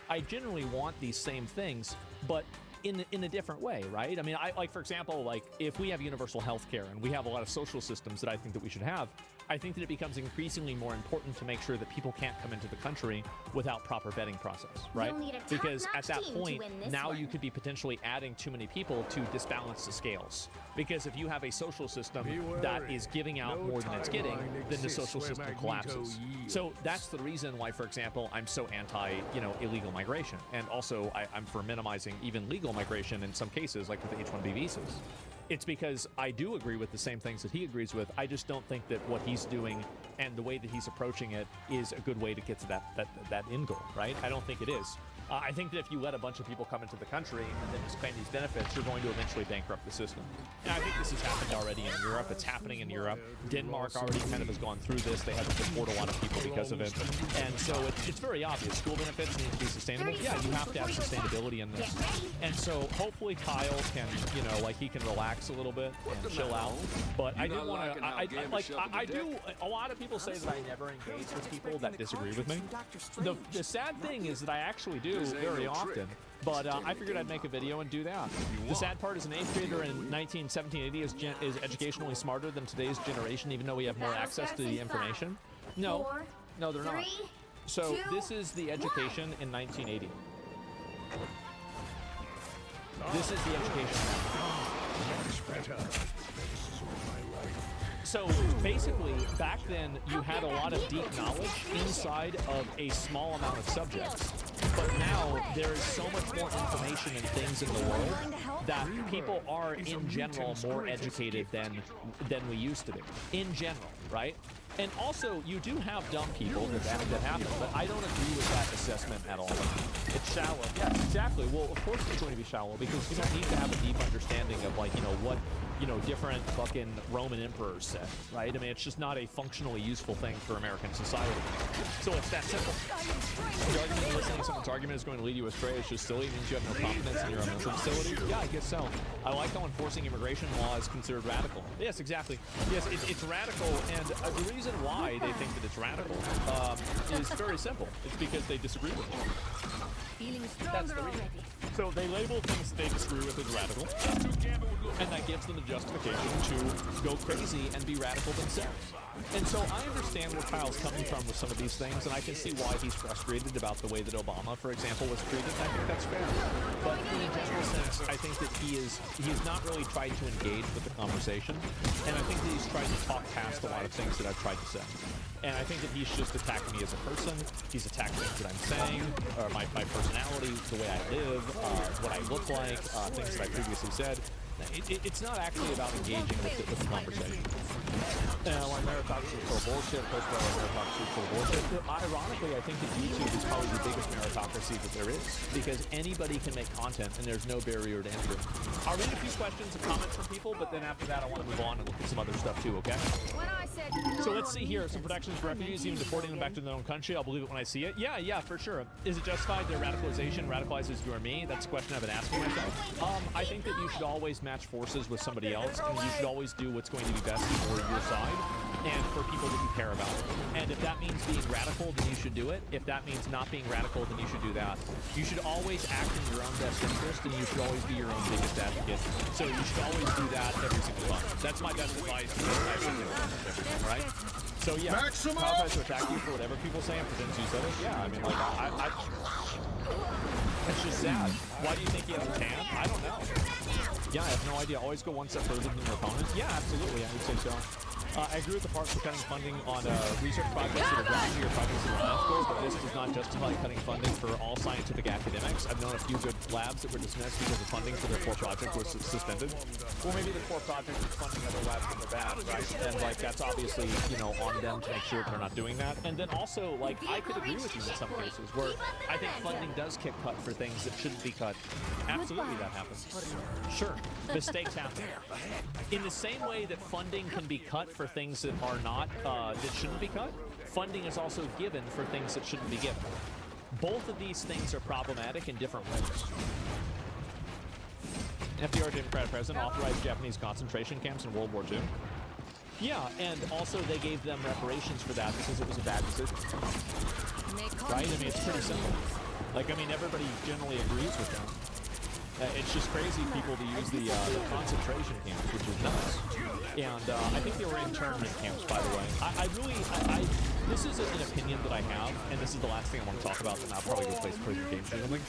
I generally want these same things, but in a different way, right? I mean, I like, for example, like if we have universal health care and we have a lot of social systems that I think that we should have, I think that it becomes increasingly more important to make sure that people can't come into the country without proper vetting process, right? You'll need a Because at top-notch that team to point, win this now one. you could be potentially adding too many people to disbalance the scales. Because if you have a social system that is giving out more than it's getting, then the social system collapses. So that's the reason why, for example, I'm so anti, illegal migration. And also I'm for minimizing even legal migration in some cases, like with the H-1B visas. It's because I do agree with the same things that he agrees with. I just don't think that what he's doing and the way that he's approaching it is a good way to get to that end goal, right? I don't think it is. I think that if you let a bunch of people come into the country and then just claim these benefits, you're going to eventually bankrupt the system. And I think this has happened already in Europe. It's happening in Europe. Denmark already kind of has gone through this. They had to deport a lot of people because of it. And so it's very obvious. School benefits need to be sustainable. Yeah, you have to have sustainability in this. And so hopefully Kyle can, he can relax a little bit and chill out. But I do want to, I do, a lot of people say that I never engage with people that disagree with me. The sad thing is that I actually do very often, but I figured I'd make a video and do that. The sad part is an 8th grader in 1780 is educationally smarter than today's generation, even though we have more access to the information. No, they're not. So this is the education in 1980. This is the education. So basically, back then, you had a lot of deep knowledge inside of a small amount of subjects. But now, there is so much more information and things in the world that people are, in general, more educated than we used to be. In general, right? And also, you do have dumb people that happen, but I don't agree with that assessment at all. It's shallow. Yeah, exactly. Well, of course it's going to be shallow, because you don't need to have a deep understanding of, what different fucking Roman emperors said, right? I mean, it's just not a functionally useful thing for American society. So it's that simple. The argument that listening to someone's argument is going to lead you astray is just silly. It means you have no confidence in your own mental facility. Yeah, I guess so. I like how enforcing immigration law is considered radical. Yes, exactly. Yes, it's radical, and the reason why they think that it's radical is very simple. It's because they disagree with it. That's the reason. So they label things that they disagree with as radical, and that gives them the justification to go crazy and be radical themselves. And so I understand where Kyle's coming from with some of these things, and I can see why he's frustrated about the way that Obama, for example, was treated. I think that's fair. But in a general sense, I think that he has not really tried to engage with the conversation, and I think that he's tried to talk past a lot of things that I've tried to say. And I think that he's just attacking me as a person. He's attacking things that I'm saying, or my personality, the way I live, what I look like, things that I previously said. It's not actually about engaging with the conversation. When meritocracy is full of bullshit, post-war meritocracy is full of bullshit. Ironically, I think that YouTube is probably the biggest meritocracy that there is, because anybody can make content and there's no barrier to entry. I'll read a few questions and comments from people, but then after that I want to move on and look at some other stuff too, okay? So let's see here. Some protections for refugees, even deporting them back to their own country. I'll believe it when I see it. Yeah, for sure. Is it justified their radicalization radicalizes you or me? That's a question I've been asking myself. I think that you should always match forces with somebody else, and you should always do what's going to be best for your side and for people that you care about. And if that means being radical, then you should do it. If that means not being radical, then you should do that. You should always act in your own best interest, and you should always be your own biggest advocate. So you should always do that every single time. That's my best advice. Right? So yeah, Kyle tries to attack you for whatever people say and pretends you said it. Yeah, I mean, like, I it's just sad. Why do you think he has a tan? I don't know. Yeah, I have no idea. Always go one step further than your opponent. Yeah, absolutely. I would say so. I agree with the part for cutting funding on research projects that are grounded or projects that are ethical, but this does not justify cutting funding for all scientific academics. I've known a few good labs that were dismissed because the funding for their core project was suspended. Or maybe the core project is funding other labs that are bad, right? And, like, that's obviously, on them to make sure that they're not doing that. And then also, like, I could agree with you in some cases where I think funding does get cut for things that shouldn't be cut. Absolutely that happens. Sure, mistakes happen. In the same way that funding can be cut for things that are not, that shouldn't be cut, funding is also given for things that shouldn't be given. Both of these things are problematic in different ways. FDR, Democratic president, authorized Japanese concentration camps in World War II. Yeah, and also they gave them reparations for that because it was a bad decision. Right? I mean, it's pretty simple. Like, I mean, everybody generally agrees with them. It's just crazy people to use the concentration camps, which is nuts. And I think they were internment camps, by the way. This is an opinion that I have, and this is the last thing I want to talk about, and I'll probably go play some Prison Games or something,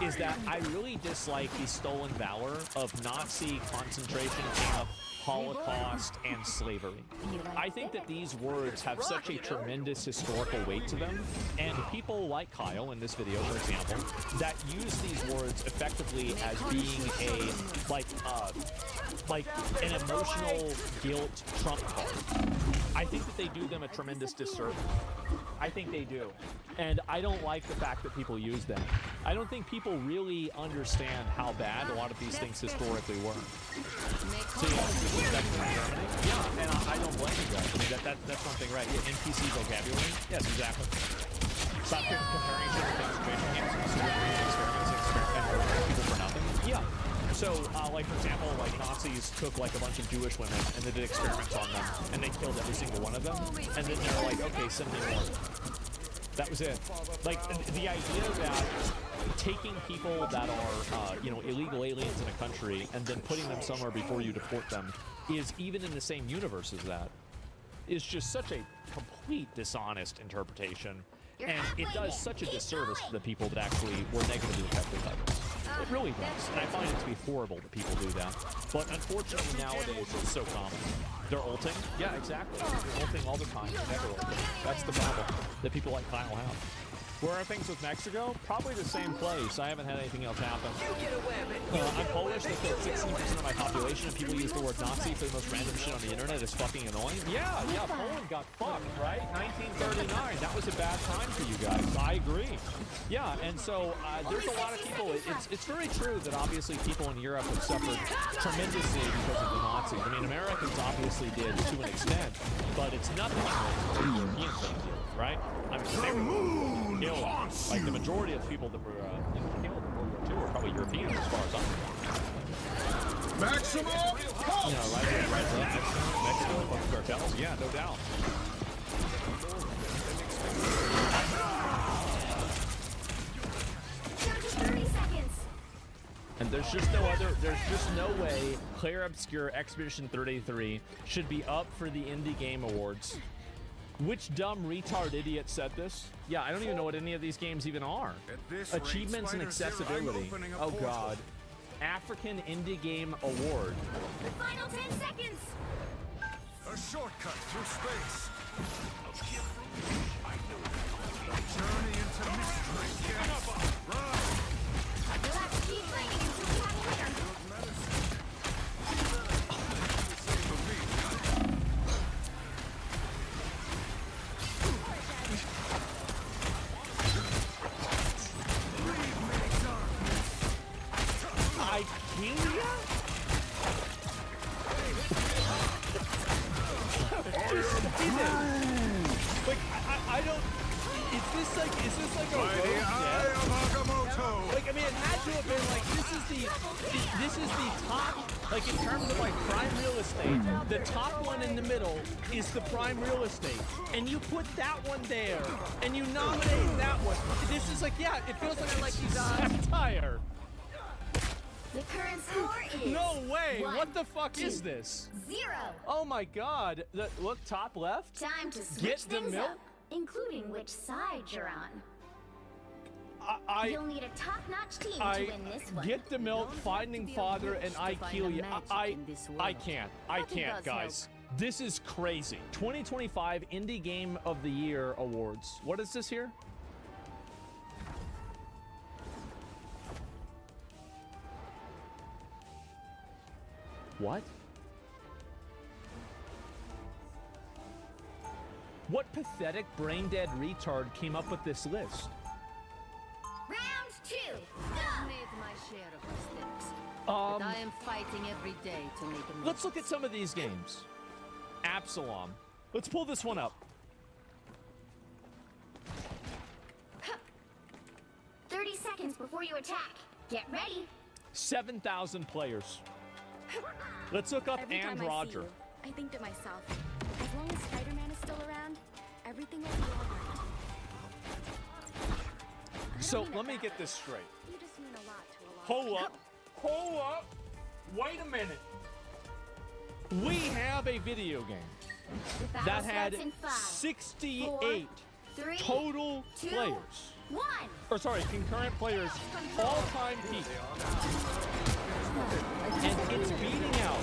is that I really dislike the stolen valor of Nazi concentration camp, Holocaust, and slavery. I think that these words have such a tremendous historical weight to them, and people like Kyle in this video, for example, that use these words effectively as being like an emotional guilt trump card. I think that they do them a tremendous disservice. I think they do. And I don't like the fact that people use them. I don't think people really understand how bad a lot of these things historically were. So yeah, Germany. Yeah, and I don't blame you guys. I mean, that's something right. Yeah, NPC vocabulary. Yes, exactly. Stop comparing each other to concentration camps and experiments people for nothing. Yeah. So, like, for example, like, Nazis took, like, a bunch of Jewish women, and they did experiments on them, and they killed every single one of them, and then they're like, okay, send me more. That was it. Like, the idea that taking people that are, illegal aliens in a country, and then putting them somewhere before you deport them, is even in the same universe as that, is just such a complete dishonest interpretation, and it does such a disservice to the people that actually were negatively affected by this. It really does, and I find it to be horrible that people do that. But unfortunately nowadays it's so common. They're ulting? Yeah, exactly. They're ulting all the time. They're never ulting. That's the problem that people like Kyle have. Where are things with Mexico? Probably the same place. I haven't had anything else happen. I'm Polish. They killed 16% of my population, and people use the word Nazi for the most random shit on the internet. It's fucking annoying. Yeah, Poland got fucked, right? 1939. That was a bad time for you guys. I agree. Yeah, and so there's a lot of people. It's very true that obviously people in Europe have suffered tremendously because of the Nazis. I mean, Americans obviously did to an extent, but it's nothing like the Europeans did, right? I mean, they were killed. Like the majority of the people that were killed in World War II were probably Europeans, as far as I'm concerned. Maximum! Right. Mexico, fucking cartels. Yeah, no doubt. 30 seconds. And there's just no way Claire Obscure Expedition 33 should be up for the Indie Game Awards. Which dumb retard idiot said this? Yeah, I don't even know what any of these games even are. Achievements and accessibility. Oh god. African Indie Game Award. The final 10 seconds. A shortcut through space. Journey into mystery. Run. Relax, keep fighting until we have a winner. I don't. Is this like a road death? Like, I mean, it had to have been like this is the top, like in terms of like prime real estate, the top one in the middle is the prime real estate, and you put that one there, and you nominate that one. This is like, yeah, it feels like satire. The current score is No way! 1, What the fuck 2, is this? 0. Oh my god! Look, top left. Time to switch Get the things milk? up, including which side you're on. You'll need a top-notch team to win this one. Get the milk, finding father, and I kill you. I can't. I Nothing can't, does guys. This is crazy. 2025 Indie Game of the Year Awards. What is this here? What? What pathetic brain-dead retard came up with this list? Round 2. I've made my share of mistakes, but I am fighting every day to make amends. Let's look at some of these games. Absalom. Let's pull this one up. 30 seconds before you attack. Get ready. 7,000 players. Let's look up Every and time Roger. I see you, I think to myself, as long as Spider-Man is still around, everything will be all right. So let me get this straight. You just mean a lot to a lot of Hold up. Hold up. Wait a minute. We have a video game Battle that had starts in 5, 68 4, 3, total 2, players. 1. Or sorry, concurrent players, all-time peak. And it's beating out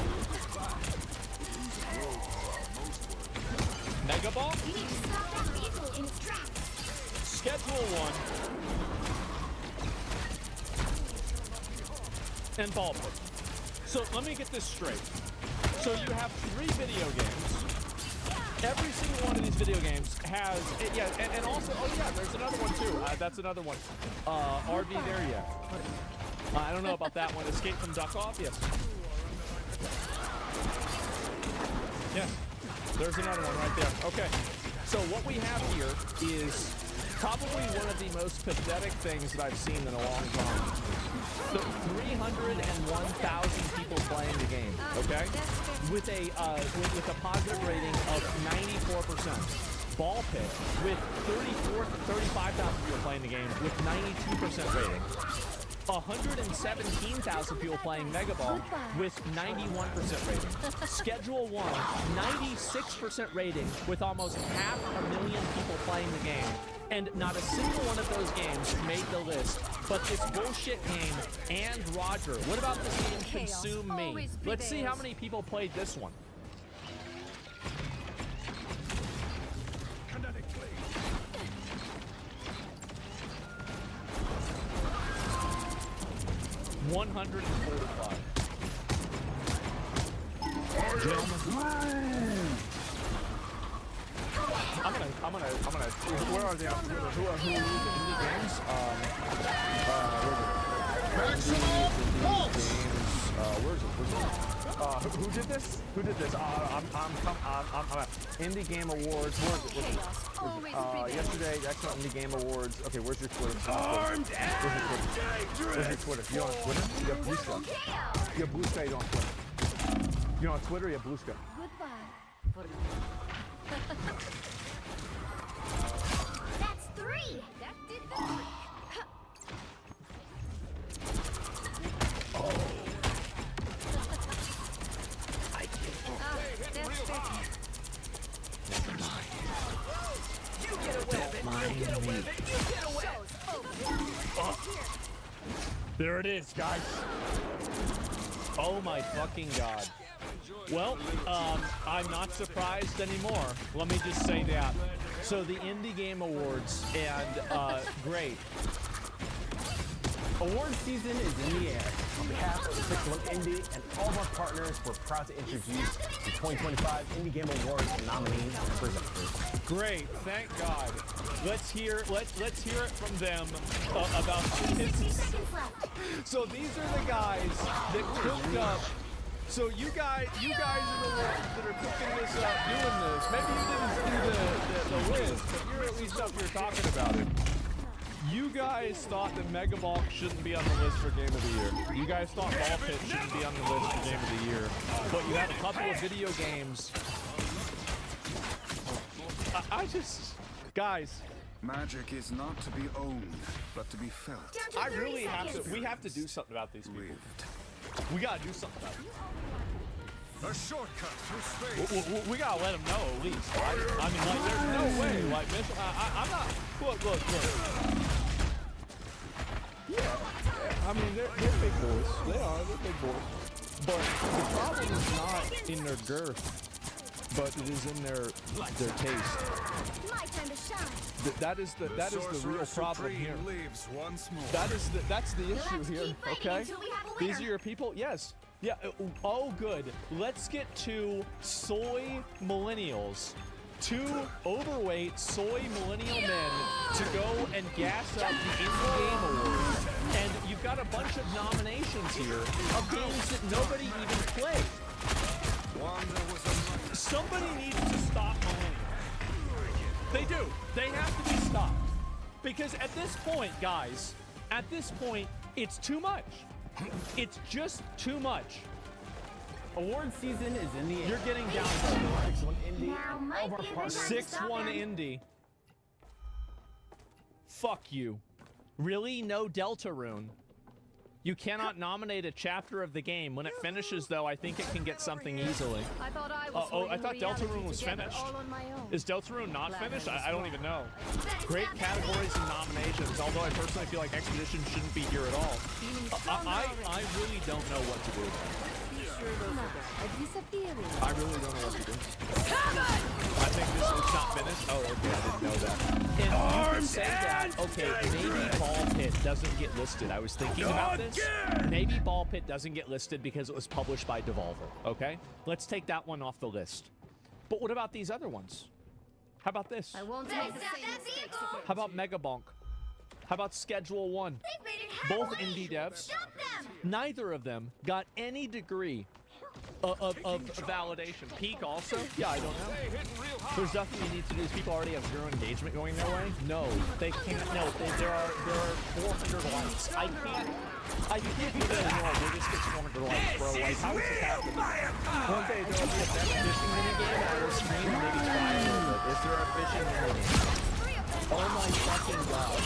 Mega Ball, You need to stop that vehicle in its tracks. Schedule 1, and Ball Pit. So let me get this straight. So you have 3 video games. Every single one of these video games has, yeah, and also, oh yeah, there's another one too. That's another one. RV there yet? I don't know about that one. Escape from Duck Off? Yes. Yeah. There's another one right there. Okay. So what we have here is probably one of the most pathetic things that I've seen in a long time. So 301,000 people playing the game, okay? With a positive rating of 94%. Ball Pit with 35,000 people playing the game with 92% rating. 117,000 people playing Mega Ball with 91% rating. Schedule 1, 96% rating with almost 500,000 people playing the game. And not a single one of those games made the list. But this bullshit game and Roger. What about this game Consume Me? Let's see how many people played this one. $145. I'm gonna. Where are they? Who are the indie games? Where is it? Who did this? Who did this? I'm Indie Game Awards. Where is it? Yesterday, Excellent Indie Game Awards. Okay, where's your Twitter? Where's your Twitter? You on Twitter? You have Blue Sky. You have Blue Sky. You on Twitter? You on Twitter? You have Blue Sky. That's 3. That did the trick. There it is, guys. Oh my fucking god. Well, I'm not surprised anymore. Let me just say that. So the Indie Game Awards, and great. Award season is in the air. On behalf of Quick Look Indie and all of our partners, we're proud to introduce the 2025 Indie Game Awards nominees and presenters. Great, thank God. Let's hear it from them about this. So these are the guys that cooked up. So you guys are the ones that are cooking this up, doing this. Maybe you didn't do the list, but you're at least up here talking about it. You guys thought that Mega Ball shouldn't be on the list for Game of the Year. You guys thought Ball Pit shouldn't be on the list for Game of the Year. But you have a couple of video games. Guys. Magic is not to be owned, but to be felt. I really have to, we have to do something about these people. We gotta do something about it. A shortcut through space. We gotta let them know at least. I mean, like, there's no way. Like, I'm not. Look. Yeah. I mean, they're big boys. They're big boys. But the problem is not in their girth, but it is in their taste. My time to shine. That is the real problem here. That's the issue here. Okay. These are your people. Yes. Yeah, oh good. Let's get to soy millennials. 2 overweight soy millennial men to go and gas up the Indie Game Awards. And you've got a bunch of nominations here of games that nobody even played. Somebody needs to stop millennials. They do. They have to be stopped. Because at this point, guys, it's too much. It's just too much. Award season is in the air. You're getting down to 6-1 Indie and all of our partners. 6-1 Indie. Fuck you. Really? No Deltarune. You cannot nominate a chapter of the game. When it finishes, though, I think it can get something easily. I thought I was I thought Deltarune was finished. Is Deltarune not finished? I don't even know. Great categories and nominations, although I personally feel like Expedition shouldn't be here at all. I really don't know what to do. I really don't know what to do. I think this is not finished. Oh, okay, I didn't know that. And you can say that, okay, maybe Ball Pit doesn't get listed. I was thinking about this. Maybe Ball Pit doesn't get listed because it was published by Devolver, okay? Let's take that one off the list. But what about these other ones? How about this? I won't make the same mistakes again. How about Mega Bonk? How about Schedule 1? Both indie devs. Neither of them got any degree of validation. Peak also? Yeah, I don't know. There's nothing you need to do. These people already have zero engagement going their way? No, they can't. No, there are 400 likes. I can't do that anymore. They just get 400 likes, bro. Like, how is this happening? One day there'll be a fishing minigame on our screen and maybe try a little bit. Is there a fishing minigame? Oh my fucking god.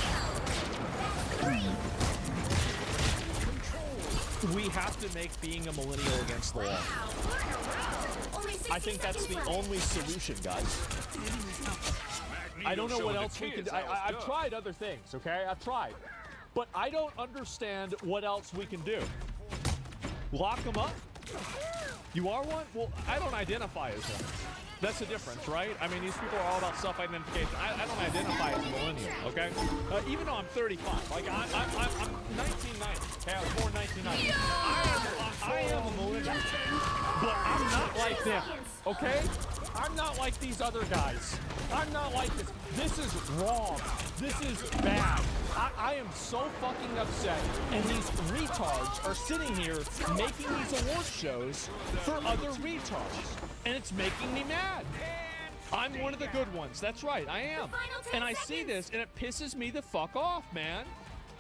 We have to make being a millennial against the law. I think that's the only solution, guys. I don't know what else we can do. I've tried other things, okay? I've tried. But I don't understand what else we can do. Lock them up? You are one? Well, I don't identify as one. That's the difference, right? I mean, these people are all about self-identification. I don't identify as a millennial, okay? Even though I'm 35, like I'm 1990. Okay, I was born 1990. I am a millennial, but I'm not like them, okay? I'm not like these other guys. I'm not like this. This is wrong. This is bad. I am so fucking upset, and these retards are sitting here making these award shows for other retards. And it's making me mad. I'm one of the good ones. That's right, I am. And I see this, and it pisses me the fuck off, man.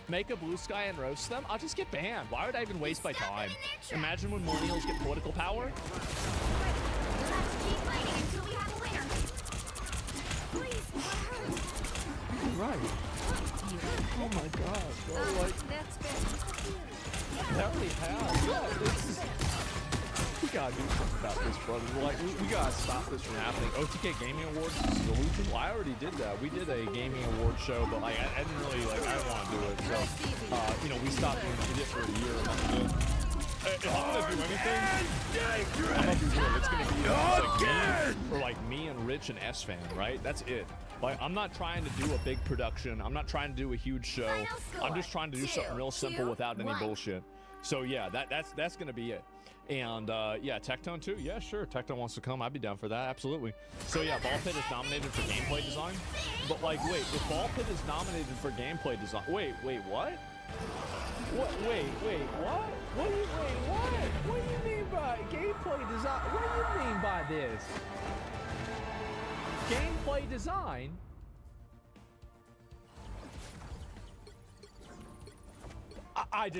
Make a blue sky and roast them? I'll just get banned. Why would I even waste my time? Imagine when millennials get political power. Right. Oh my god, bro. Like, I already have. Yeah, we gotta do something about this, brother. Like, we gotta stop this from happening. OTK Gaming Awards is a solution. Well, I already did that. We did a gaming award show, but like, I didn't really like. I didn't want to do it. So, you know, we stopped doing it for a year. If I'm gonna do anything, I'm gonna be real. It's gonna be like me and Rich and S-Fan, right? That's it. Like, I'm not trying to do a big production. I'm not trying to do a huge show. I'm just trying to do something real simple without any bullshit. So yeah, that's gonna be it. And yeah, Tectone too. Yeah, sure. Tectone wants to come. I'd be down for that. Absolutely. So yeah, Ball Pit is nominated for gameplay design. But like, wait, if Ball Pit is nominated for gameplay design, wait, what? What? Wait, what? What do you mean by gameplay design? What do you mean by this? Gameplay design? I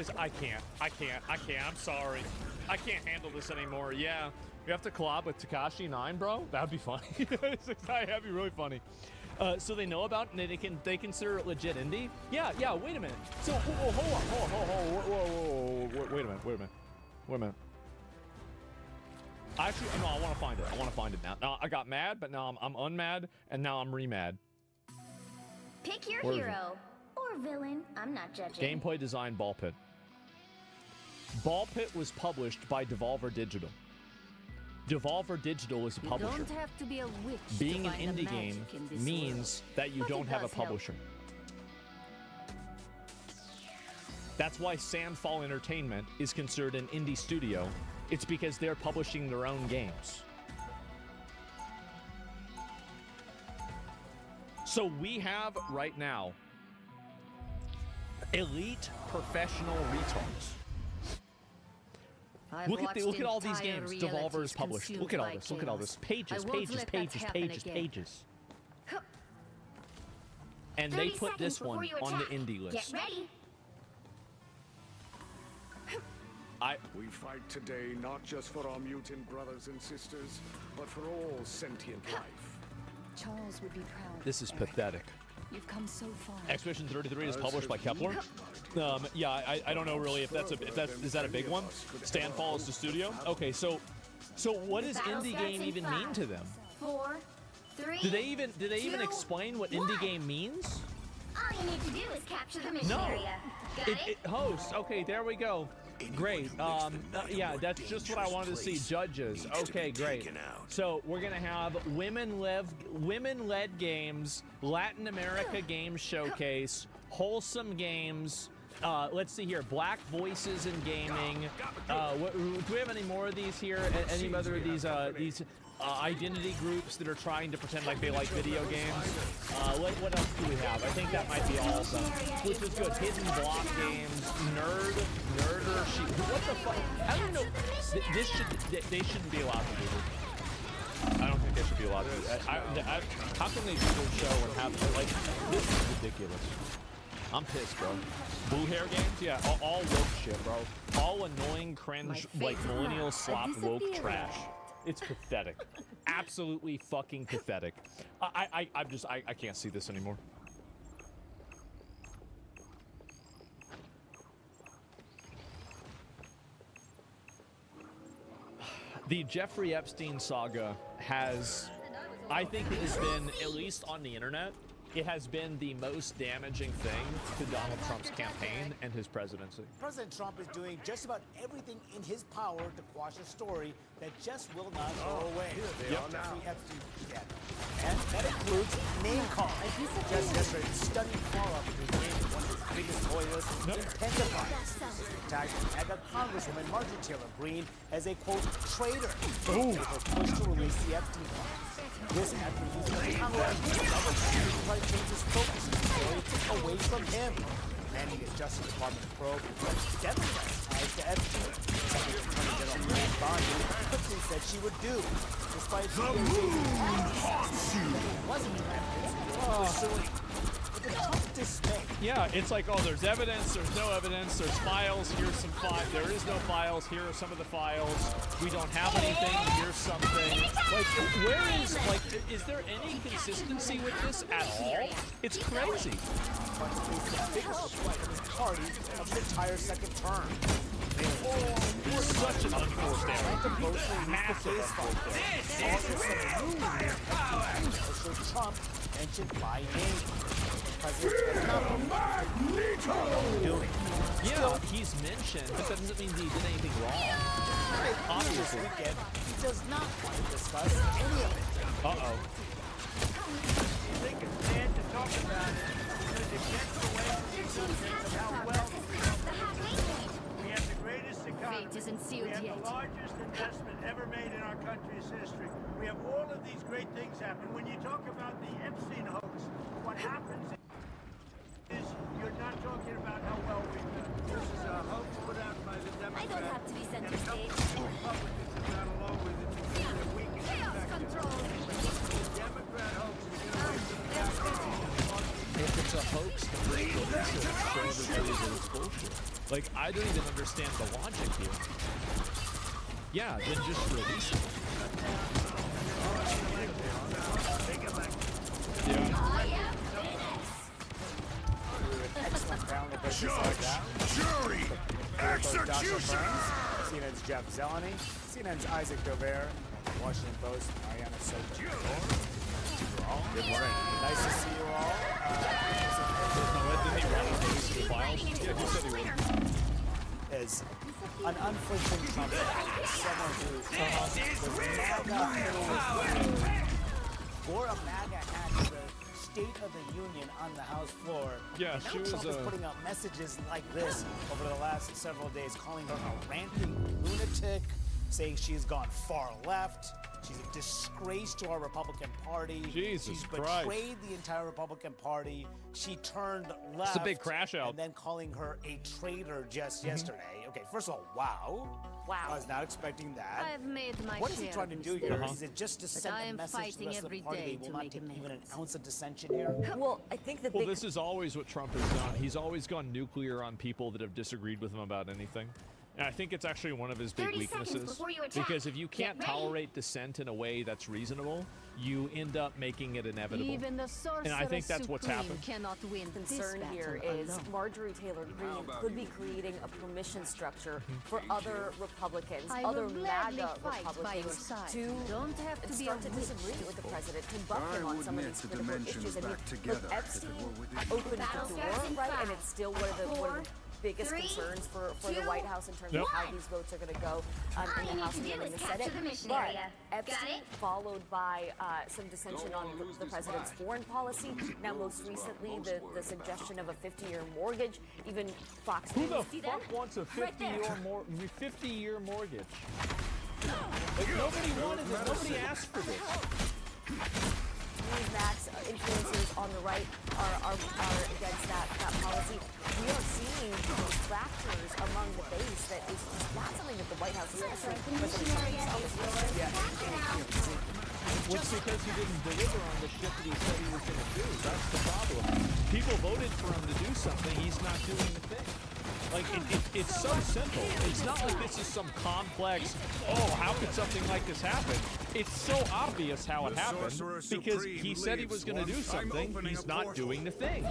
can't. I'm sorry. I can't handle this anymore. Yeah. We have to collab with Tekashi 9, bro? That'd be funny. That'd be really funny. So they know about it, they consider it legit indie? Yeah, wait a minute. So, hold on. Wait a minute. Actually, no, I want to find it now. Now, I got mad, but now I'm unmad, and now I'm remad. Pick your hero. Or villain, I'm not judging. Gameplay design, Ball Pit. Ball Pit was published by Devolver Digital. Devolver Digital is a publisher. You don't have to be a witch. Being an indie game means that you don't have a publisher. That's why Sandfall Entertainment is considered an indie studio. It's because they're publishing their own games. So we have right now elite professional retards. Look at all these games Devolver has published. Look at all this. Look at all this. Pages. And they put this one on the indie list. Get ready. We fight today not just for our mutant brothers and sisters, but for all sentient life. Charles would be proud. This is pathetic. You've come so far. Expedition 33 is published by Kepler. Yeah, I don't know really if is that a big one. Stanfall is the studio. Okay, so what does indie game even mean to them? 4, 3. Do they even explain what indie game means? All you need to do is capture the mission No. area. Got it? Host. Okay, there we go. Great. Yeah, that's just what I wanted to see. Judges. Okay, great. So we're gonna have women-led games, Latin America Games Showcase, wholesome games. Let's see here. Black voices in gaming. Do we have any more of these here? Any other of these identity groups that are trying to pretend like they like video games? What else do we have? I think that might be all of them, which is good. Hidden block games, nerder. What the fuck? I don't know. They shouldn't be allowed to do this. I don't think they should be allowed to do that. How can they do their show and have like this is ridiculous? I'm pissed, bro. Blue hair games? Yeah, all woke shit, bro. All annoying, cringe, like millennial slop woke trash. It's pathetic. Absolutely fucking pathetic. I can't see this anymore. The Jeffrey Epstein saga has, I think it has been, at least on the internet, it has been the most damaging thing to Donald Trump's campaign and his presidency. President Trump is doing just about everything in his power to quash a story that just will not go away. Jeffrey Epstein scandal. And that includes name calling. Just yesterday, the stunning follow-up of his name is one of his biggest loyalists intensifies. Tagged MAGA Congresswoman Marjorie Taylor Greene as a, quote, traitor. They were pushed to release the Epstein files. This after using the Congress to try to change his focus of the story away from him. Manning his Justice Department probe with Democrats ties to Epstein. Secretary General Mary Bondi quickly said she would do, despite the wasn't pursuing. With a tough dismay. Yeah, it's like, oh, there's evidence, there's no evidence, there's files, here's some files, there is no files, here are some of the files, we don't have anything, here's something. Like, where is, like, is there any consistency with this at all? It's crazy. The biggest Republican party of the entire second term. Such an unforced error. Massive unforced Trump mentioned by name. Yeah, he's mentioned, but that doesn't mean that he did anything wrong. Obviously, weekend, he does not want to discuss any of it. Uh-oh. They can stand to talk about it because it gets away from how well we have the greatest economy. Fate isn't sealed we have yet. the largest investment ever made in our country's history. We have all of these great things happen. When you talk about the Epstein hoax, what happens is you're not talking about how well we've done. This is a hoax put out by the Democrats. I don't have to be center and a couple stage. of Republicans have gone along with it because they're weak and Chaos effective. control. The Democrat hoax to get away from the Afghanis. If it's a hoax, then release it. Show everybody that it's bullshit. Like, I don't even understand the logic here. Yeah, then just release it. Excellent round of business like that. Jury, execution! CNN's Jeff Zeleny, CNN's Isaac Dover, Washington Post, Mariana Soto. Good morning. Nice to see you all. Is an unflinching Trump, someone who wore a MAGA hat to the State of the Union on the House floor. Yeah, and now she was Trump is putting out messages like this over the last several days, calling her a ranting lunatic, saying she's gone far left. She's a disgrace to our Republican Party. Jesus She's Christ. betrayed the entire Republican Party. She turned left. It's a big crash out. And then calling her a traitor just yesterday. Okay, first of all, wow. I was not expecting that. I've made my What is he share trying to of do here? mistakes. Is it just to But send I a am message to the fighting rest of the every party day they to will not make take even an amends. ounce of dissension here? Well, I think the Well, big... this is always what Trump has done. He's always gone nuclear on people that have disagreed with him about anything. And I think it's actually one of his big 30 seconds weaknesses. before you attack. Because if you can't Get ready. tolerate dissent in a way that's reasonable, you end up making it inevitable. Even the Sorcerer And I think that's what's Supreme happened. cannot win Concern this here battle is alone. Marjorie Taylor Greene could be creating a permission structure for other Republicans, I other will gladly MAGA fight by your Republicans side. to Don't have to be start a to witch. disagree with the president, to buck him on some of these critical issues. I mean, back together look, if Epstein it were within opened the Battle door, starts in right? And 5, it's still one of the biggest 3, concerns for the 2, White House in terms Yep. of how these votes are going to go All in you the need House to and do then in is the capture Senate. the mission But area. Got Epstein, it? followed by some dissension on the president's foreign policy. Now, most recently, the suggestion of a 50-year mortgage. Even Fox Who News. the fuck wants a Right there. 50-year mortgage? Like, nobody wanted it. Nobody asked for this. Newsmax influencers on the right are against that policy. We are seeing fractures among the base that is not something that the White House is actually Well, it's because he didn't deliver on the shit that he said he was going to do. That's the problem. People voted for him to do something. He's not doing the thing. Like, it's so simple. It's not like this is some complex, oh, how could something like this happen? It's so obvious how it happened because he said he was going to do something. He's not doing the thing.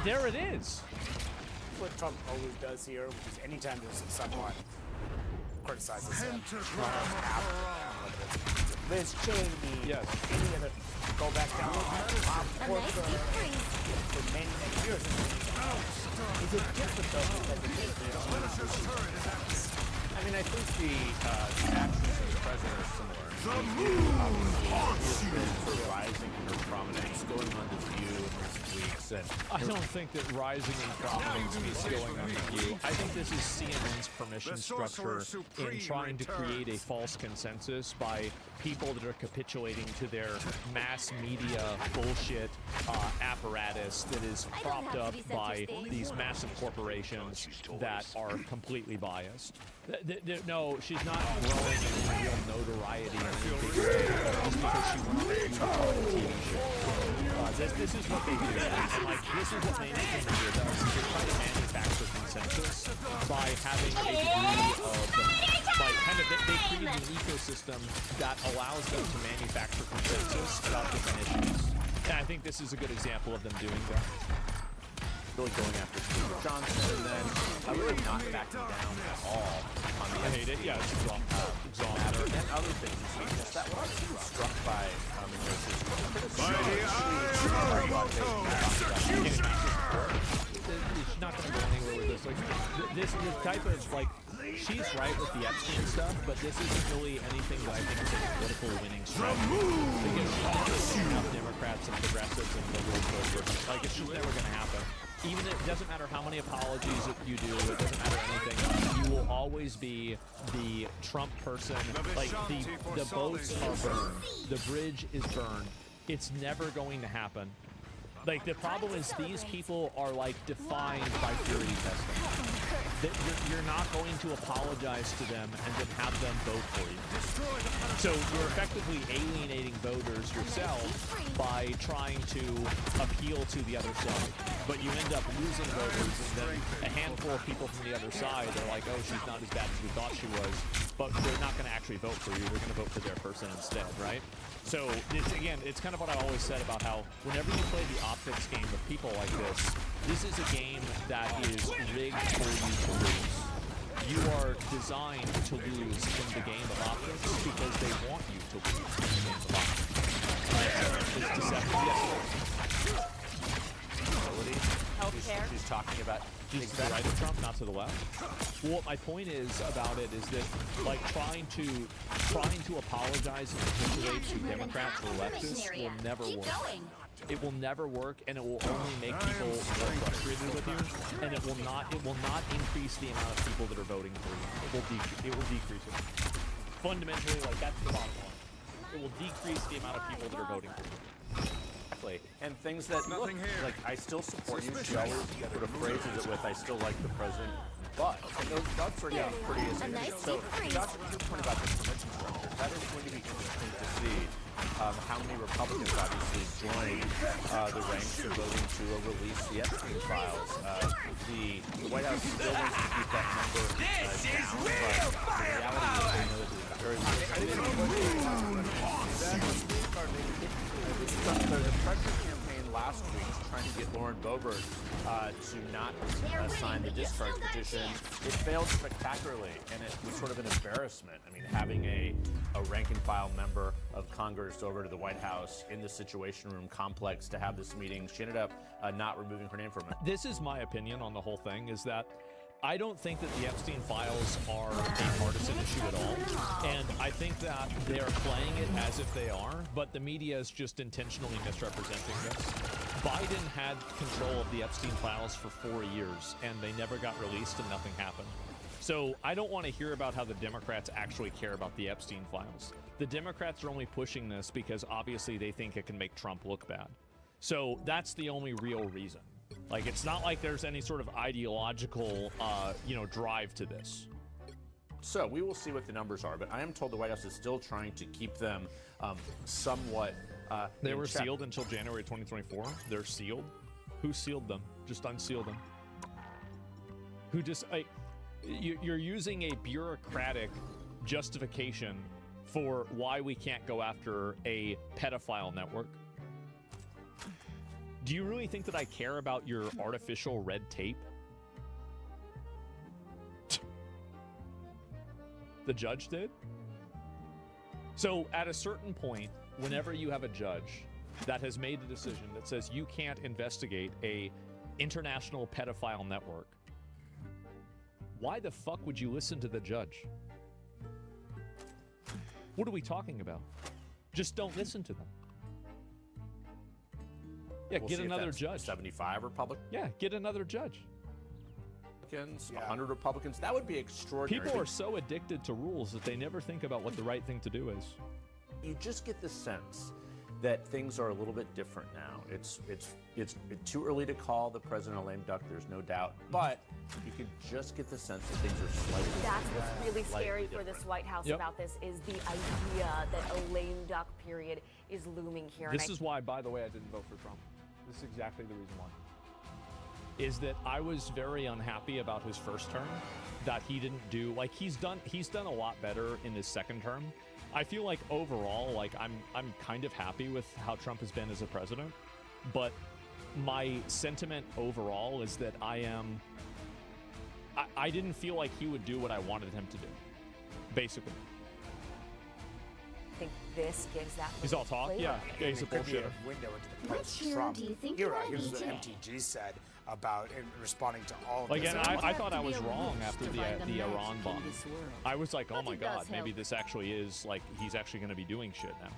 There it is. What Trump always does here, which is anytime there's someone criticizes him, Liz Cheney, Yes. any other, go back down the line, Bob Corker, for many, many years. Is it difficult because it is, I mean, I think the actions of the president are similar. The moon haunts you! Sort of rising in her prominence, going on the View in recent weeks, and I don't think that rising in prominence is going on the View. I think this is CNN's permission structure in trying to create a false consensus by people that are capitulating to their mass media bullshit apparatus that is propped up by these massive corporations that are completely biased. No, she's not growing in real notoriety or anything just because she went on a TV show. This is what they do. Like, this is what mainstream media does. They try to manufacture consensus by having a degree of, like, kind of, they create an ecosystem that allows them to manufacture consensus about different issues. And I think this is a good example of them doing that. really going after Steve Johnson, and then really not backing down at all on the I hate it. Yeah, it's exhausting. matter and other things. Just that was struck by She's not going to go anywhere with this. Like, this type of, like, she's right with the Epstein stuff, but this isn't really anything that I think is a political winning strategy. Because she's never enough Democrats and progressives and liberals vote for her. Like, it's just never going to happen. Even it doesn't matter how many apologies you do, it doesn't matter anything. You will always be the Trump person. Like, the boats are burned. The bridge is burned. It's never going to happen. Like, the problem is these people are, like, defined by purity testing. That you're not going to apologize to them and then have them vote for you. So you're effectively alienating voters yourself by trying to appeal to the other side. But you end up losing voters, and then a handful of people from the other side are like, oh, she's not as bad as we thought she was. But they're not going to actually vote for you. They're going to vote for their person instead, right? So, it's kind of what I always said about how whenever you play the optics game with people like this is a game that is rigged for you to lose. You are designed to lose in the game of optics because they want you to lose in the game of optics. It's deceptive. Healthcare. She's talking about to the right of Trump, not to the left. Well, my point is about it is that, like, trying to apologize and capitulate to Democrats or leftists will never work. It will never work, and it will only make people more frustrated with you, and it will not increase the amount of people that are voting for you. It will decrease it. Fundamentally, like, that's the bottom line. It will decrease the amount of people that are voting for you. And things that look like I still support you. She always sort of phrases it with "I still like the president," but and that's pretty easy. So, Dr. Your point about the permission structure, that is going to be interesting to see how many Republicans obviously joined the ranks of voting to release the Epstein files. The White House still wants to keep that number down, but the reality is they know that it's very the President campaign last week trying to get Lauren Boebert to not sign the discharge petition. It failed spectacularly, and it was sort of an embarrassment. I mean, having a rank-and-file member of Congress over to the White House in the Situation Room complex to have this meeting, she ended up not removing her name from it. This is my opinion on the whole thing, is that I don't think that the Epstein files are a partisan issue at all, and I think that they are playing it as if they are, but the media is just intentionally misrepresenting this. Biden had control of the Epstein files for 4 years, and they never got released and nothing happened. So I don't want to hear about how the Democrats actually care about the Epstein files. The Democrats are only pushing this because obviously they think it can make Trump look bad. So that's the only real reason. Like, it's not like there's any sort of ideological, drive to this. So we will see what the numbers are, but I am told the White House is still trying to keep them somewhat They were check. sealed until January 2024. They're sealed. Who sealed them? Just unseal them. Who just, you're using a bureaucratic justification for why we can't go after a pedophile network. Do you really think that I care about your artificial red tape? The judge did? So at a certain point, whenever you have a judge that has made a decision that says you can't investigate a international pedophile network, why the fuck would you listen to the judge? What are we talking about? Just don't listen to them. Yeah, We'll get see if another that's judge. 75 Republicans. Yeah, get another judge. 100 Republicans. That would be extraordinary. People are so addicted to rules that they never think about what the right thing to do is. You just get the sense that things are a little bit different now. It's too early to call the president a lame duck, there's no doubt, but you can just get the sense that things are slightly That's what's really scary for different. this White House Yep. about this, is the idea that a lame duck period is looming here. This is why, by the way, I didn't vote for Trump. This is exactly the reason why. Is that I was very unhappy about his first term, that he didn't do, like, he's done a lot better in his second term. I feel like overall, like, I'm kind of happy with how Trump has been as a president, but my sentiment overall is that I didn't feel like he would do what I wanted him to do, basically. I think this gives that. He's all talk? flavor. Yeah, he's a It could be bullshitter. a window into the Which hero post-Trump do you think era. you Here's might what be MTG said about in responding to all of Like, this. and I thought I was wrong after the Iran magic bomb. in this world. I was like, oh But my it does god, maybe help. this actually is, like, he's actually going to be doing shit now.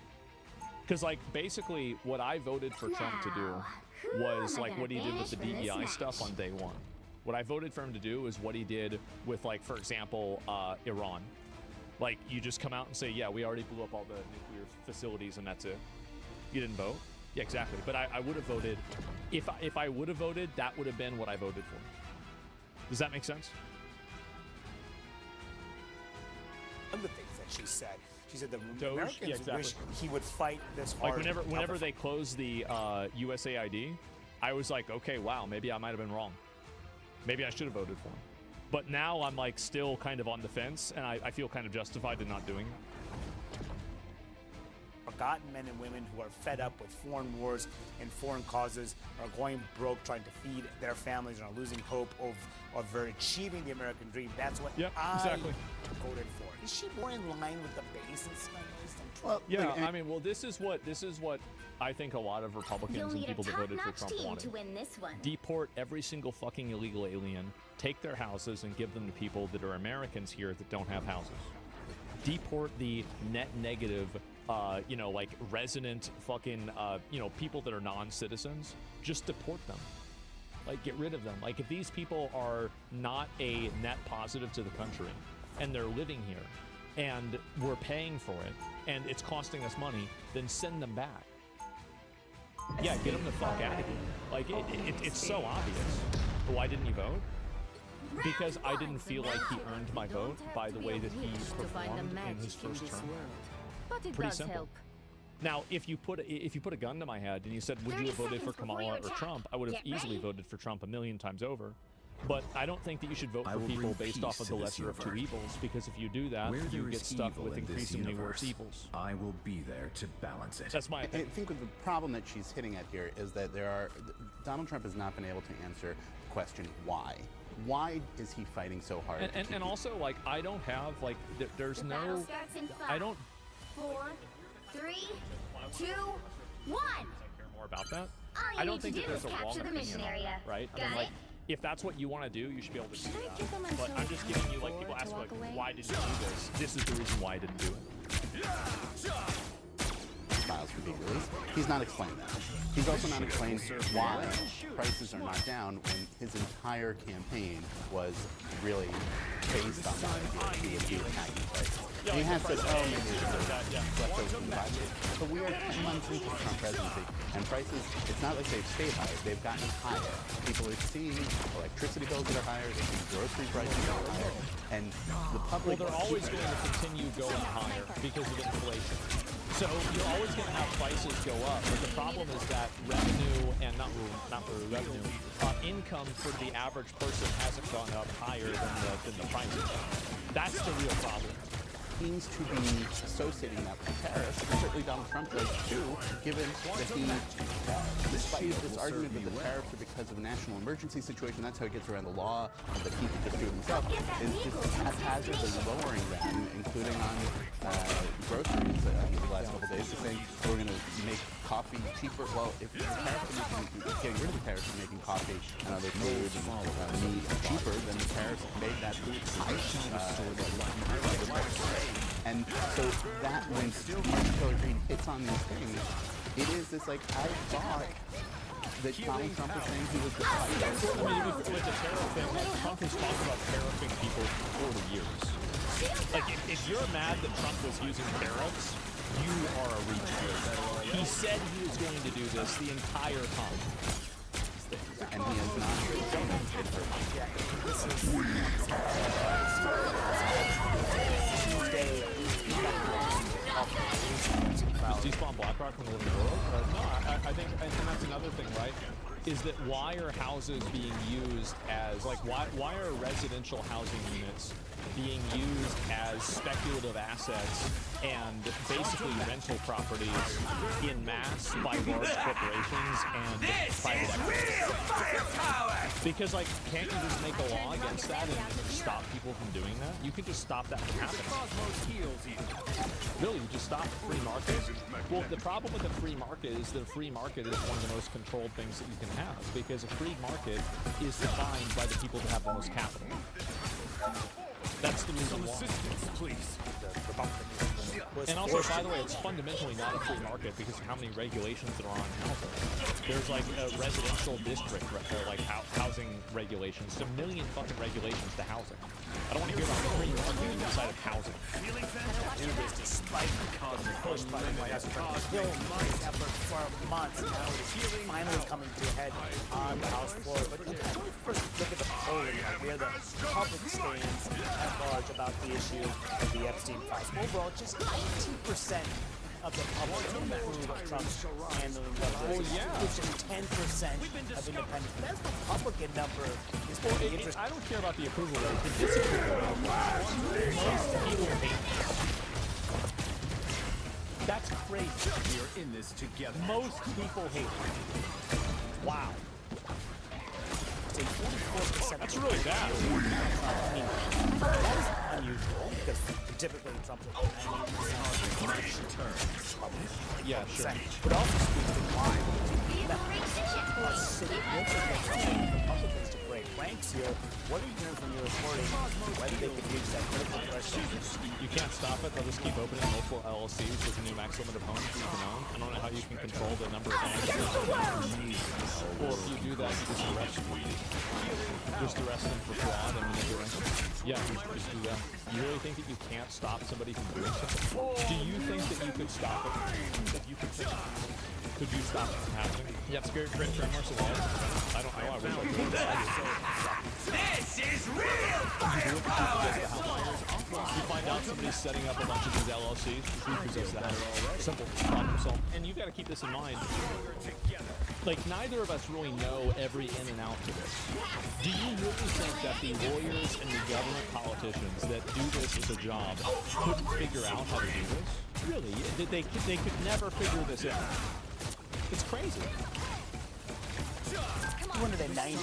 Because, like, basically what I voted for Trump to do Now, who was, am I like, gonna what he did with the banish from this DEI stuff match? on day one. What I voted for him to do is what he did with, like, for example, Iran. Like, you just come out and say, yeah, we already blew up all the nuclear facilities and that's it. You didn't vote? Yeah, exactly. But I would have voted, if I would have voted, that would have been what I voted for. Does that make sense? One of the things that she said the Doge? Americans Yeah, exactly. wish he would fight this hard. Like, whenever they closed the USAID, I was like, okay, wow, maybe I might have been wrong. Maybe I should have voted for him. But now I'm, like, still kind of on the fence, and I feel kind of justified in not doing it. Forgotten men and women who are fed up with foreign wars and foreign causes, are going broke trying to feed their families, and are losing hope of achieving the American dream. That's what I exactly. voted for. Is she more in line with the base in some ways than Trump? Well, yeah, I mean, well, this is what I think a lot of You'll Republicans and need a people that voted for top-notch Trump team wanted. to win this one. Deport every single fucking illegal alien, take their houses and give them to people that are Americans here that don't have houses. Deport the net negative, like resident fucking, people that are non-citizens. Just deport them. Like, get rid of them. Like, if these people are not a net positive to the country and they're living here and we're paying for it and it's costing us money, then send them back. Yeah, get them the fuck out of here. Like, it's so obvious. But why didn't you vote? Because I didn't feel like he earned my vote by the way that he performed in his first term. But it Pretty does simple. help. Now, if you put a gun to my head and you said, would you have voted for Kamala or Trump, I would have easily voted for Trump a million times over. But I don't think that you should vote for people based off of the lesser of two evils, because if you do that, you get stuck with increasingly worse evils. I will be there to balance it. That's my opinion. I think the problem that she's hitting at here is that Donald Trump has not been able to answer the question why. Why is he fighting so hard? And also, like, I don't have, like, there's no, I don't. 4, 3, 2, 1. I care more about that. All you I don't need think to that do there's is a wrong capture the opinion mission on area. that, right? I Got mean, like, it? if that's what you want to do, you should be able to do Should I that. give them But until I'm just giving you, like, people to ask, like, walk away? why didn't you do this? This is the reason why I didn't do it. Files could be released. He's not explained that. He's also not explained why prices are not down when his entire campaign was really based on that idea he would be attacking prices. And he has said, oh, maybe it's leftovers from the budget. But we are 10 months into the Trump presidency, and prices, it's not like they've stayed higher, they've gotten higher. People are seeing electricity bills that are higher, they're seeing grocery prices that are higher, and the public... Well, they're always going to continue going higher because of inflation. So you're always going to have prices go up, but the problem is that revenue and not revenue, income for the average person hasn't gone up higher than the prices. That's the real problem. Seems to be associating that with tariffs, and certainly Donald Trump does too, given that he, despite this argument that the tariffs are because of a national emergency situation, that's how he gets around the law, that he can just do it himself, is just haphazardly lowering them, including on groceries over the last couple of days, saying we're going to make coffee cheaper. Well, if the tariffs are getting rid of the tariffs and making coffee and other food and meat cheaper, then the tariffs made that food and so that when Hillary Green hits on these things, it is this like, I thought that Donald Trump was saying he was the fighter. I mean, with the tariff thing, Trump has talked about tariffing people for 40 years. Like, if you're mad that Trump was using tariffs, you are a retard. He said he was going to do this the entire time. And he has not. Just despawn BlackRock from the living world? No, I think, and that's another thing, right? Is that why are houses being used as, like, why are residential housing units being used as speculative assets and basically rental properties in mass by large corporations and private equity? Because, like, can't you just make a law against that and stop people from doing that? You can just stop that from happening. Really, you just stop the free market? Well, the problem with the free market is that a free market is one of the most controlled things that you can have, because a free market is defined by the people that have the most capital. That's the reason why. Please. And also, by the way, it's fundamentally not a free market because of how many regulations there are on housing. There's like a residential district, like housing regulations. There's a million fucking regulations to housing. I don't want to hear about free market inside of housing. Despite the cosmic push by the White House Bill Murray's effort for months now, it's finally coming to a head on the House floor. But when we first look at the polling, where the public stands at large about the issue of the Epstein files, overall, just 19% of the public approve of Trump's handling of this. Which is 10% of independents. That's the Republican number. Is pretty interesting. I don't care about the approval rate. The disapproval rate. Most people hate this. That's crazy. We are in this together. Most people hate it. Wow. Say 44%. That's really bad. I mean, that is unusual because typically Trump will 90% Yeah, sure. But also speaks to why a significant Republicans to break ranks here. What are you hearing from your reporting? Whether they could reach that critical threshold? You can't stop it. They'll just keep opening multiple LLCs with a new max limit opponent you can own. I don't know how you can control the number of managers. Or if you do that, you just arrest them. Just arrest them for fraud and manipulation. Yeah, just do that. You really think that you can't stop somebody from doing something? Do you think that you could stop it? If you could you stop it from happening? You have spirit crit frameworks of all. I don't know. I wish I could. This is real firepower! You find out somebody's setting up a bunch of these LLCs. Who does that? Simple problem solved. And you've got to keep this in mind. Like, neither of us really know every in and out to this. Do you really think that the lawyers and the government politicians that do this as a job couldn't figure out how to do this? Really? They could never figure this out. It's crazy. 290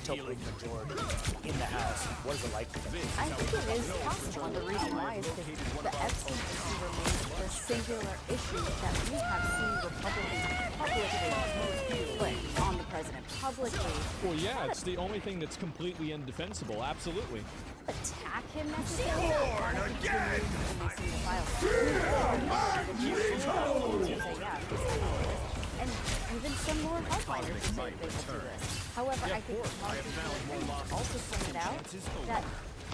veto majority in the House. What is it like for them? I think it is possible. And the reason why is because the Epstein issue remains the singular issue that we have seen Republicans publicly put on the president. Publicly. Well, yeah, it's the only thing that's completely indefensible. Absolutely. Attack him necessarily. And even some more hardliners say they will do this. However, I think Mark also pointed out that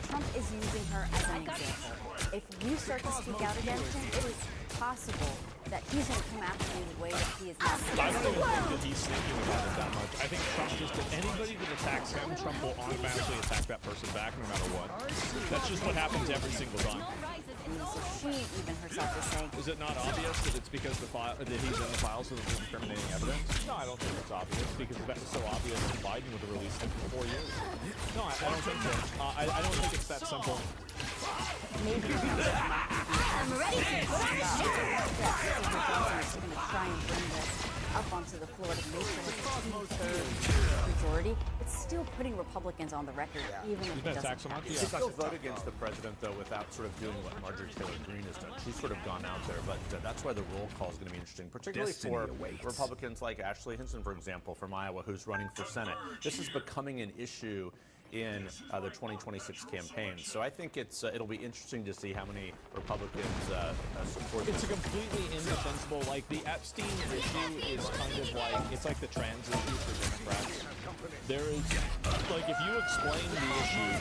Trump is using her as an example. If you start to speak out against him, it is possible that he's going to come after you the way that he is now. I don't even think that he's thinking about it that much. I think Trump just, anybody that attacks him, Trump will automatically attack that person back no matter what. That's just what happens every single time. So she even herself is saying... Is it not obvious that it's because that he's in the files of the incriminating evidence? No, I don't think it's obvious, because if that was so obvious, Biden would have released him for 4 years. No, I don't think so. I don't think it's that simple. Maybe I'm ready to try and bring this up onto the floor to make sure it's a majority. It's still putting Republicans on the record, even if it doesn't happen. You still vote against the president, though, without sort of doing what Marjorie Taylor Greene has done. She's sort of gone out there, but that's why the roll call is going to be interesting, particularly for Republicans like Ashley Hinson, for example, from Iowa, who's running for Senate. This is becoming an issue in the 2026 campaign. So I think it'll be interesting to see how many Republicans support this. It's a completely indefensible, like the Epstein issue is kind of like, it's like the trans issue for Democrats. There is, like, if you explain the issue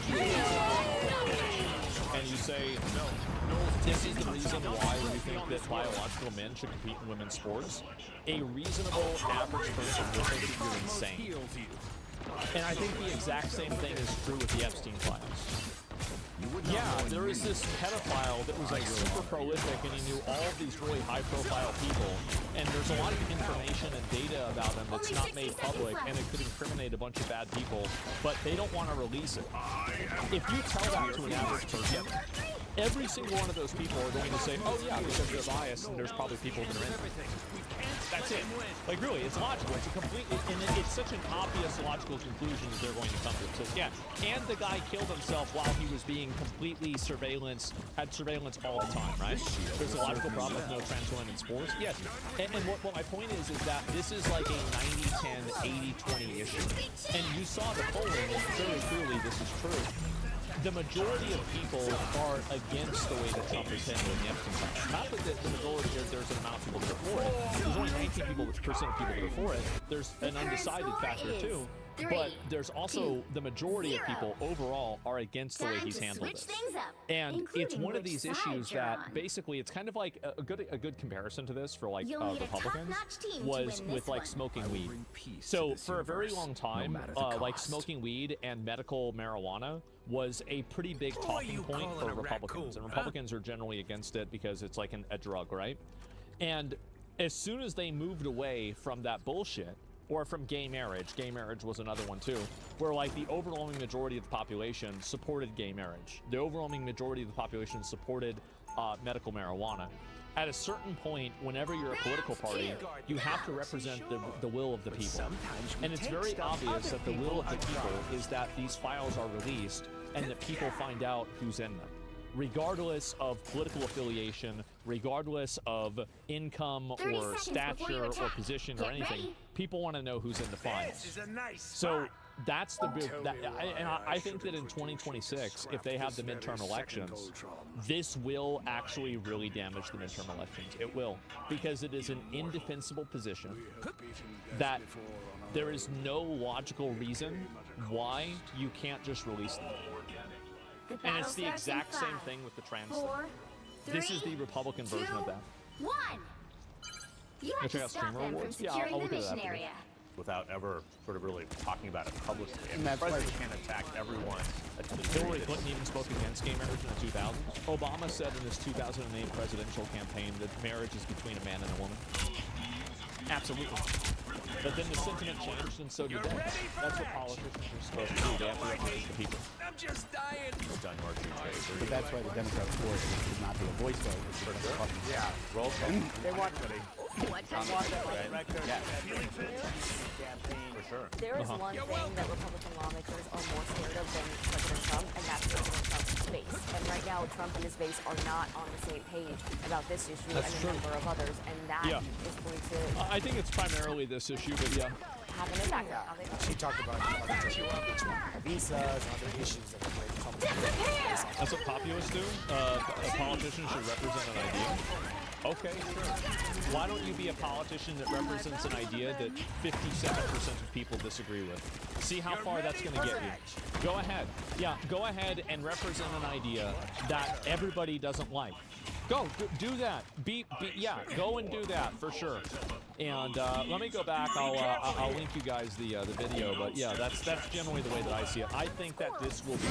and you say, this is the reason why we think that biological men should compete in women's sports, a reasonable average person will think that you're insane. And I think the exact same thing is true with the Epstein files. Yeah, there is this pedophile that was like super prolific, and he knew all of these really high-profile people, and there's a lot of information and data about him that's not made public, and it could incriminate a bunch of bad people, but they don't want to release it. If you tell that to an average person, every single one of those people are going to say, oh yeah, because they're biased, and there's probably people that are in it. That's it. Like, really, it's logical. It's a completely, and it's such an obvious logical conclusion that they're going to come to. It says, yeah, and the guy killed himself while he was being completely had surveillance all the time, right? There's a logical problem with no trans women in sports. Yes. And what my point is that this is like a 90-10, 80-20 issue. And you saw the polling, and very clearly this is true. The majority of people are against the way that Trump is handling the Epstein files. Not that the majority, there's an amount of people that are for it. There's only 19% of people that are for it. There's an undecided factor too. But there's also the majority of people overall are against the way he's handled it. And it's one of these issues that basically it's kind of like a good comparison to this for like Republicans was with like smoking weed. So for a very long time, like smoking weed and medical marijuana was a pretty big talking point for Republicans. And Republicans are generally against it because it's like a drug, right? And as soon as they moved away from that bullshit, or from gay marriage was another one too, where like the overwhelming majority of the population supported gay marriage. The overwhelming majority of the population supported medical marijuana. At a certain point, whenever you're a political party, you have to represent the will of the people. And it's very obvious that the will of the people is that these files are released and that people find out who's in them. Regardless of political affiliation, regardless of income or stature or position or anything, people want to know who's in the files. So that's the big, I think that in 2026, if they have the midterm elections, this will actually really damage the midterm elections. It will, because it is an indefensible position that there is no logical reason why you can't just release them. And it's the exact same thing with the trans thing. This is the Republican version of that. You have to stop them from securing the mission area. without ever sort of really talking about it publicly. And the that's why president can't attack everyone. Hillary Clinton even spoke against gay marriage in the 2000s. Obama said in his 2008 presidential campaign that marriage is between a man and a woman. Absolutely. But then the sentiment changed, and so did they. That's what politicians are supposed to do. They have to represent the people. I'm just dying. Done marching today. But that's why the Democrats forced it to not be a voiceover. Yeah, roll call. They want it. For sure. There is one thing that Republican lawmakers are more scared of than President Trump, and that's President Trump's base. And right now, Trump and his base are not on the same page about this issue and a number of others, and that is going to I think it's primarily this issue, but yeah. have an impact on how they She talked about visas and other issues that are going to come. That's what populists do. A politician should represent an idea. Okay, sure. Why don't you be a politician that represents an idea that 57% of people disagree with? See how far that's going to get you. Go ahead. Yeah, go ahead and represent an idea that everybody doesn't like. Go, do that. Yeah, go and do that for sure. And let me go back. I'll link you guys the video. But yeah, that's generally the way that I see it. I think that this will be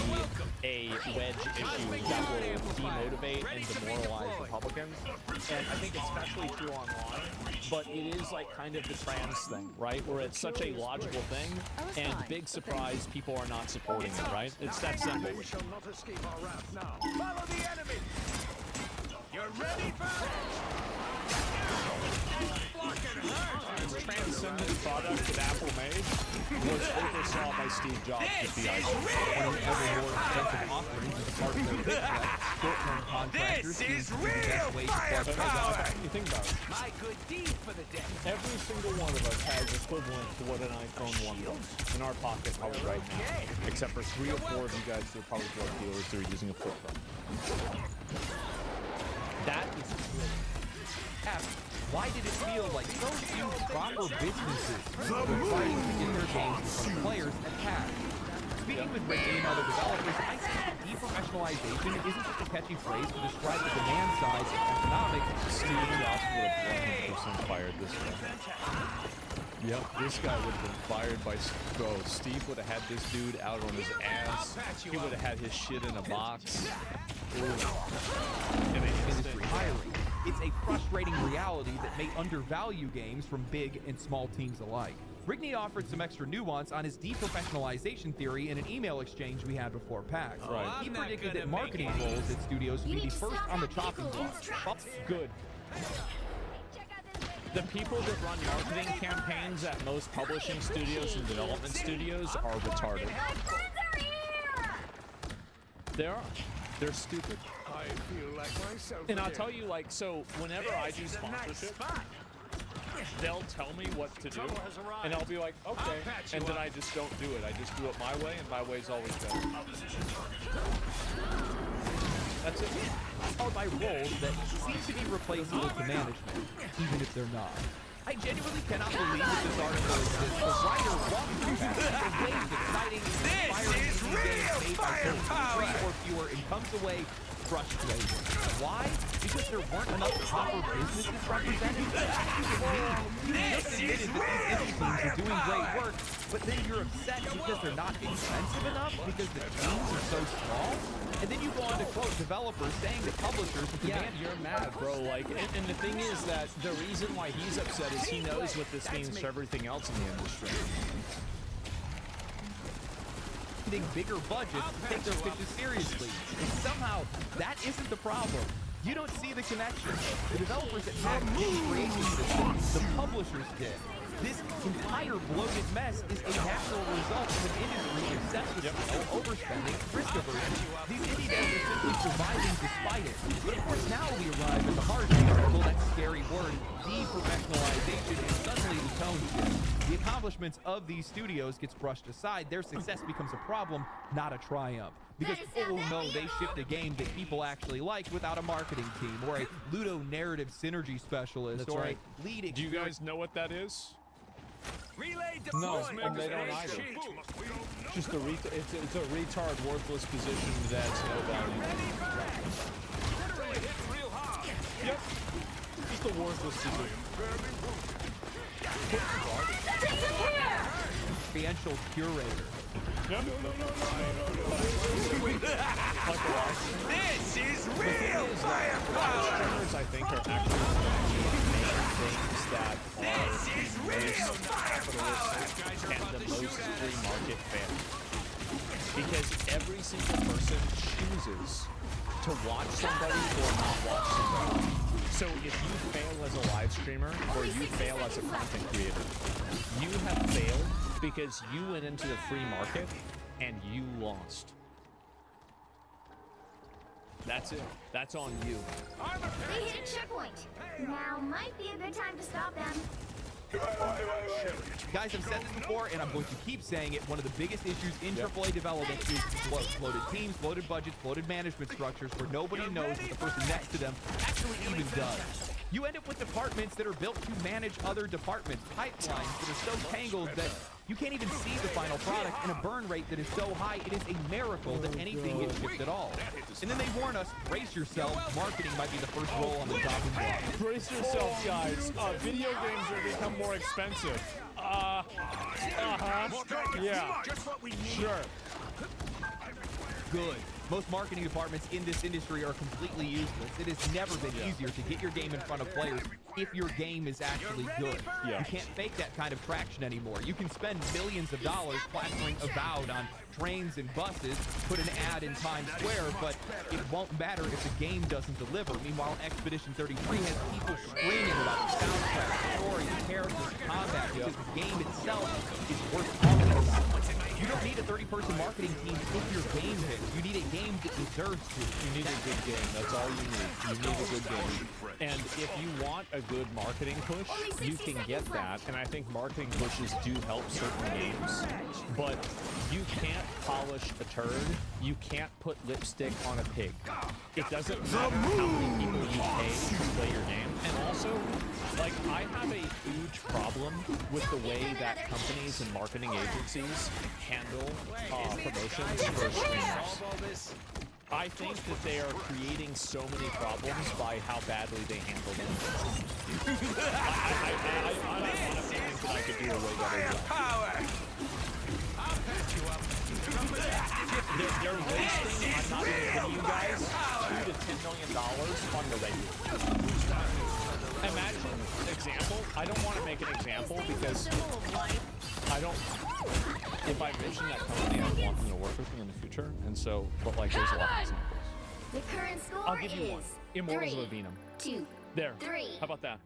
a wedge issue that will demotivate and demoralize Republicans. And I think especially true online. But it is like kind of the trans thing, right? Where it's such a logical thing, and big surprise, people are not supporting it, right? It's that simple. We shall not escape our wrath now. Follow the enemy. You're ready for This transcendent product that Apple made was oversaw by Steve Jobs to be one of the ever more expensive offerings as part of their big short-term contractors. This is real firepower! You think about it. My good deed for the day. Every single one of us has equivalent to what an iPhone 1 was in our pocket probably right now. Except for 3 or 4 of you guys who are probably drug dealers who are using a flip phone. That is great. Why did it feel like so few proper businesses were fighting to get their games from players at PAX? Speaking with Rick and other developers, I think deprofessionalization isn't just a catchy phrase to describe the demand side of economics. Steve Jobs would have 100% fired this guy. Yep, this guy would have been fired by... Bro, Steve would have had this dude out on his ass. He would have had his shit in a box. Industry hiring. It's a frustrating reality that may undervalue games from big and small teams alike. Rigney offered some extra nuance on his deprofessionalization theory in an email exchange we had before PAX. Right. He predicted that marketing roles at studios would be the first on the chopping block. Good. The people that run marketing campaigns at most publishing studios and development studios are retarded. They are. They're stupid. I feel like myself. And I'll tell you, like, so whenever I do sponsorship, they'll tell me what to do, and I'll be like, okay, and then I just don't do it. I just do it my way, and my way's always better. That's it. Are by roles that seem to be replaceable to management, even if they're not. I genuinely cannot believe that this article exists. The writer walked through the ways exciting, inspiring games made by 3 or fewer and comes away frustrated. Why? Because there weren't enough proper businesses represented? You just admitted that these indie teams are doing great work, but then you're upset because they're not expensive enough because the teams are so small? And then you go on to quote developers saying that publishers are demanding. You're mad, bro. Like, and the thing is that the reason why he's upset is he knows what this means for everything else in the industry. Bigger budgets to take their pitches seriously. And somehow, that isn't the problem. You don't see the connection. The developers at PAX didn't create these systems. The publishers did. This entire bloated mess is a natural result of an industry obsessed with overspending, risk aversion. These indie devs are simply surviving despite it. But of course now we arrive at the hard article, that scary word, deprofessionalization, and suddenly the tone shifts. The accomplishments of these studios gets brushed aside. Their success becomes a problem, not a triumph. Because, oh no, they shipped a game that people actually like without a marketing team, or a Ludo narrative synergy specialist, or a lead... Do you guys know what that is? No, and they don't either. Just a it's a retard, worthless position that's no value. Yep. Just a worthless position. Experiential curator. No. This is real firepower! Streamers, I think, are actually things that are most capitalistic and the most free market fair. Because every single person chooses to watch somebody or not watch somebody. So if you fail as a live streamer or you fail as a content creator, you have failed because you went into the free market and you lost. That's it. That's on you. They hit a checkpoint. Now might be a good time to stop them. Guys, I've said this before, and I'm going to keep saying it. One of the biggest issues in AAA development is bloated teams, bloated budgets, bloated management structures where nobody knows what the person next to them actually even does. You end up with departments that are built to manage other departments, pipelines that are so tangled that you can't even see the final product, and a burn rate that is so high it is a miracle that anything gets shipped at all. And then they warn us, brace yourself, marketing might be the first roll on the chopping block. Brace yourself, guys. Video games are become more expensive. Yeah. Sure. Good. Most marketing departments in this industry are completely useless. It has never been easier to get your game in front of players if your game is actually good. You can't fake that kind of traction anymore. You can spend millions of dollars plastering Avowed on trains and buses, put an ad in Times Square, but it won't matter if the game doesn't deliver. Meanwhile, Expedition 33 has people screaming about the soundtrack, the story, the characters, the combat, because the game itself is worth talking about. You don't need a 30-person marketing team if your game hits. You need a game that deserves to. You need a good game. That's all you need. You need a good game. And if you want a good marketing push, you can get that. And I think marketing pushes do help certain games. But you can't polish a turd. You can't put lipstick on a pig. It doesn't matter how many people you pay to play your game. And also, like, I have a huge problem with the way that companies and marketing agencies handle promotions for streamers. I think that they are creating so many problems by how badly they handle them. I honestly think that I could do a way better job. They're wasting, I'm not even kidding you guys, $2 to $10 million on the regular. Imagine, example, I don't want to make an example because I don't, if I mention that company, I want them to work with me in the future, and so, but like, there's a lot of examples. The current score I'll give you one. Immortals of 3, Avenum. 2, There. 3. How about that?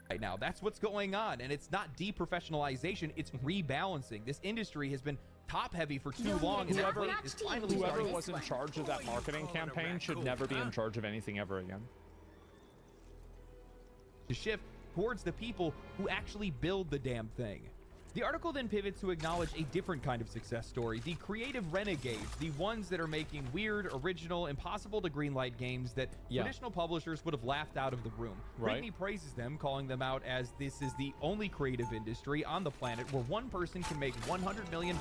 Right now, that's what's going on, and it's not deprofessionalization, it's rebalancing. This industry has been top-heavy for too long, and Whoever is finally was in charge of that marketing campaign should never be in charge of anything ever again. To shift towards the people who actually build the damn thing. The article then pivots to acknowledge a different kind of success story, the creative renegades, the ones that are making weird, original, impossible to greenlight games that traditional publishers would have laughed out of the room. Right. Brittany praises them, calling them out as this is the only creative industry on the planet where one person can make $100 million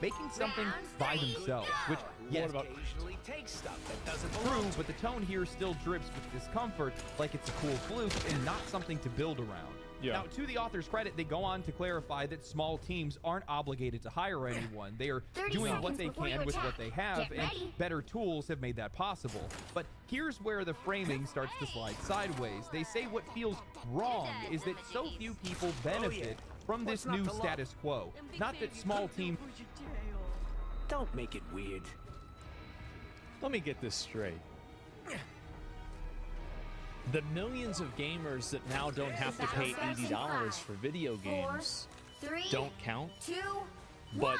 making something by themselves, which, yes, occasionally takes stuff that doesn't true, but the tone here still drips with discomfort, like it's a cool fluke and not something to build around. Now, to the author's credit, they go on to clarify that small teams aren't obligated to hire anyone. They are doing what they can with what they have, and better tools have made that possible. But here's where the framing starts to slide sideways. They say what feels wrong is that so few people benefit from this new status quo. Not that small teams... Don't make it weird. Let me get this straight. The millions of gamers that now don't have to pay $80 for video games don't count, but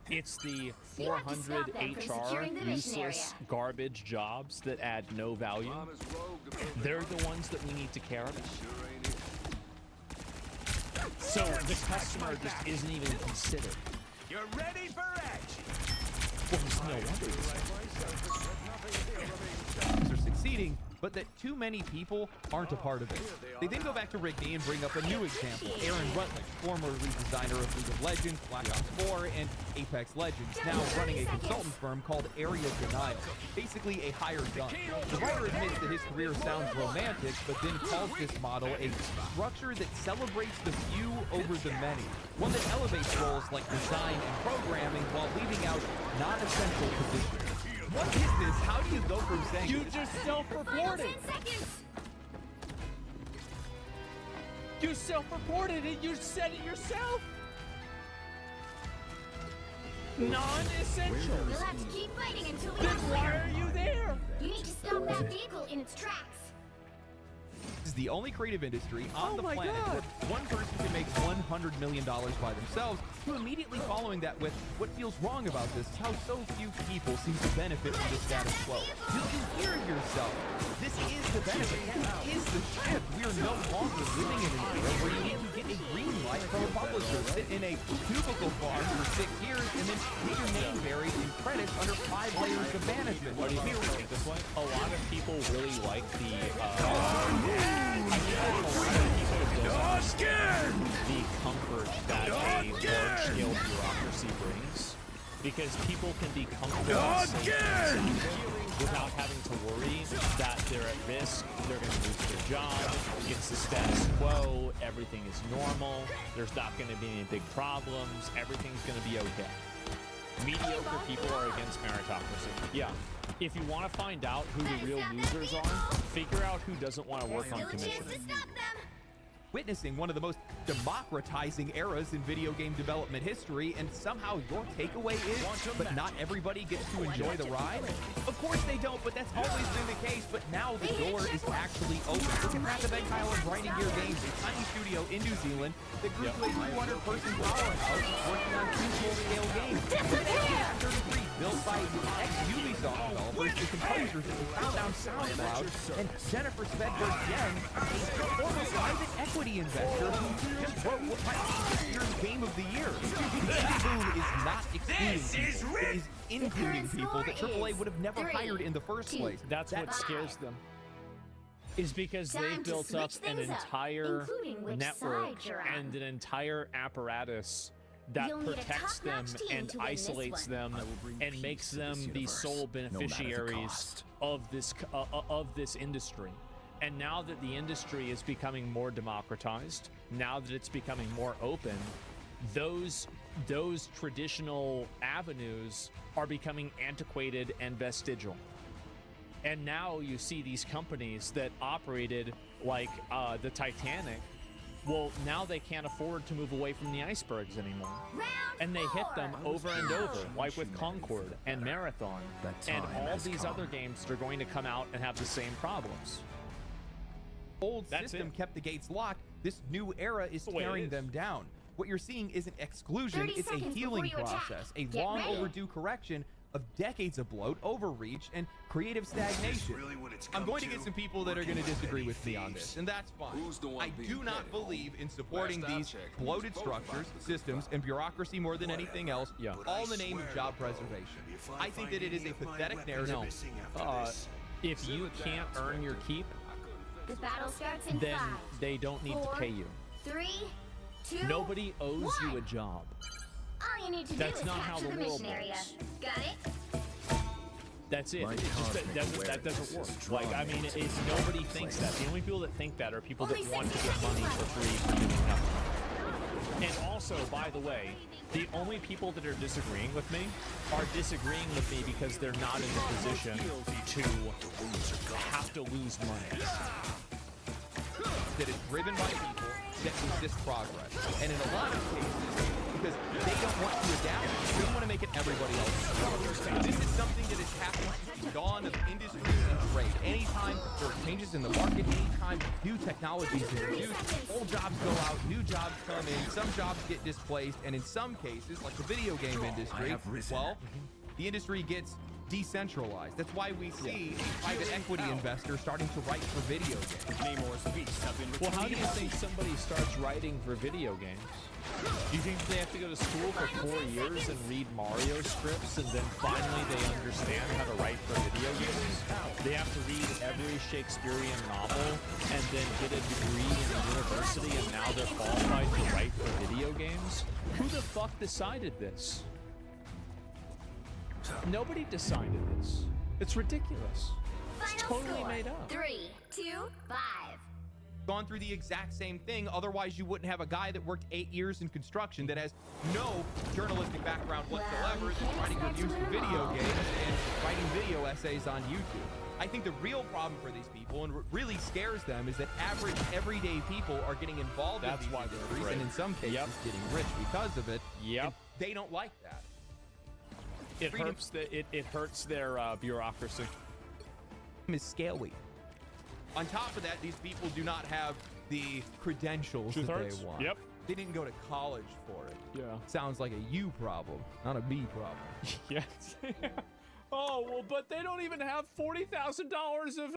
it's the 400 HR useless garbage jobs that add no value. They're the ones that we need to care about. So the customer just isn't even considered. You're ready for action. Well, there's no wonder. They're succeeding, but that too many people aren't a part of it. They then go back to Rigney and bring up a new example. Aaron Rutledge, former lead designer of League of Legends, Black Ops 4, and Apex Legends, now running a consultant firm called Area Denial, basically a hired gun. The writer admits that his career sounds romantic, but then calls this model a structure that celebrates the few over the many, one that elevates roles like design and programming while leaving out non-essential positions. What is this? How do you go from saying You just self-reported. You self-reported it. You said it yourself. Non-essential. You'll have to keep fighting until we Then why are you there? You need to stop that vehicle in its tracks. This is the only creative industry on the planet where one person can make $100 million by themselves, to immediately following that with what feels wrong about this is how so few people seem to benefit from the status quo. You can hear yourself. This is the benefit. This is the shift. We are no longer living in an era where you need to get a green light from a publisher, sit in a cubicle farm for 6 years, and then get your name buried in credits under 5 layers of management. What do you think this way? A lot of people really like the the comfort that a large-scale bureaucracy brings, because people can be comfortable without having to worry that they're at risk, they're going to lose their job, it's the status quo, everything is normal, there's not going to be any big problems, everything's going to be okay. Mediocre people are against meritocracy. Yeah. If you want to find out who the real losers are, figure out who doesn't want to work on commission. Witnessing one of the most democratizing eras in video game development history, and somehow your takeaway is, but not everybody gets to enjoy the ride? Of course they don't, but that's always been the case, but now the door is actually open. Look at Wrath of Exile and Grinding Gear Games, a tiny studio in New Zealand that grew to a 200-person powerhouse working on 2 full-scale games. F33, built by ex-Ubisoft developers and composers that we found on SoundCloud, and Jennifer Svedberg-Jen, a former private equity investor who just wrote what might be this year's Game of the Year. The indie boom is not excluding people, it is including people that AAA would have never hired in the first place. That's what scares them. Is because they built up an entire network and an entire apparatus that protects them and isolates them and makes them the sole beneficiaries of this industry. And now that the industry is becoming more democratized, now that it's becoming more open, those traditional avenues are becoming antiquated and vestigial. And now you see these companies that operated like the Titanic. Well, now they can't afford to move away from the icebergs anymore. And they hit them over and over, like with Concord and Marathon, and all these other games that are going to come out and have the same problems. Old system kept the gates locked. This new era is tearing them down. What you're seeing isn't exclusion, it's a healing process, a long overdue correction of decades of bloat, overreach, and creative stagnation. I'm going to get some people that are going to disagree with me on this, and that's fine. I do not believe in supporting these bloated structures, systems, and bureaucracy more than anything else, all in the name of job preservation. I think that it is a pathetic narrative. If you can't earn your keep, The battle starts in then 5, they don't need 4, to pay you. 3, 2, Nobody owes 1. you a job. All you need to That's do is not how capture the the world mission area. works. Got it? That's it. It just, that doesn't work. Like, I mean, it's nobody thinks that. The only people that think that are people that want to get money for free for doing nothing. And also, by the way, the only people that are disagreeing with me are disagreeing with me because they're not in the position to have to lose money. That is driven by people that resist progress. And in a lot of cases, because they don't want to adapt, they want to make it everybody else. This is something that has happened since the dawn of industry and trade. Anytime there are changes in the market, anytime new technologies are introduced, old jobs go out, new jobs come in, some jobs get displaced, and in some cases, like the video game industry, well, the industry gets decentralized. That's why we see a private equity investor starting to write for video games. Namor's beasts have been well, how do you think somebody starts writing for video games? Do you think they have to go to school for 4 years and read Mario scripts and then finally they understand how to write for video games? They have to read every Shakespearean novel and then get a degree in a university and now they're qualified to write for video games? Who the fuck decided this? Nobody decided this. It's ridiculous. It's totally made up. 3, 2, 5. Gone through the exact same thing. Otherwise, you wouldn't have a guy that worked 8 years in construction that has no journalistic background whatsoever that's writing reviews for video games and writing video essays on YouTube. I think the real problem for these people, and what really scares them, is that average, everyday people are getting involved in these industries, and in some cases, getting rich because of it. Yep. They don't like that. It hurts their bureaucracy. Is scaly. On top of that, these people do not have the credentials that they want. Yep. They didn't go to college for it. Yeah. Sounds like a you problem, not a me problem. Yes. Oh, well, but they don't even have $40,000 of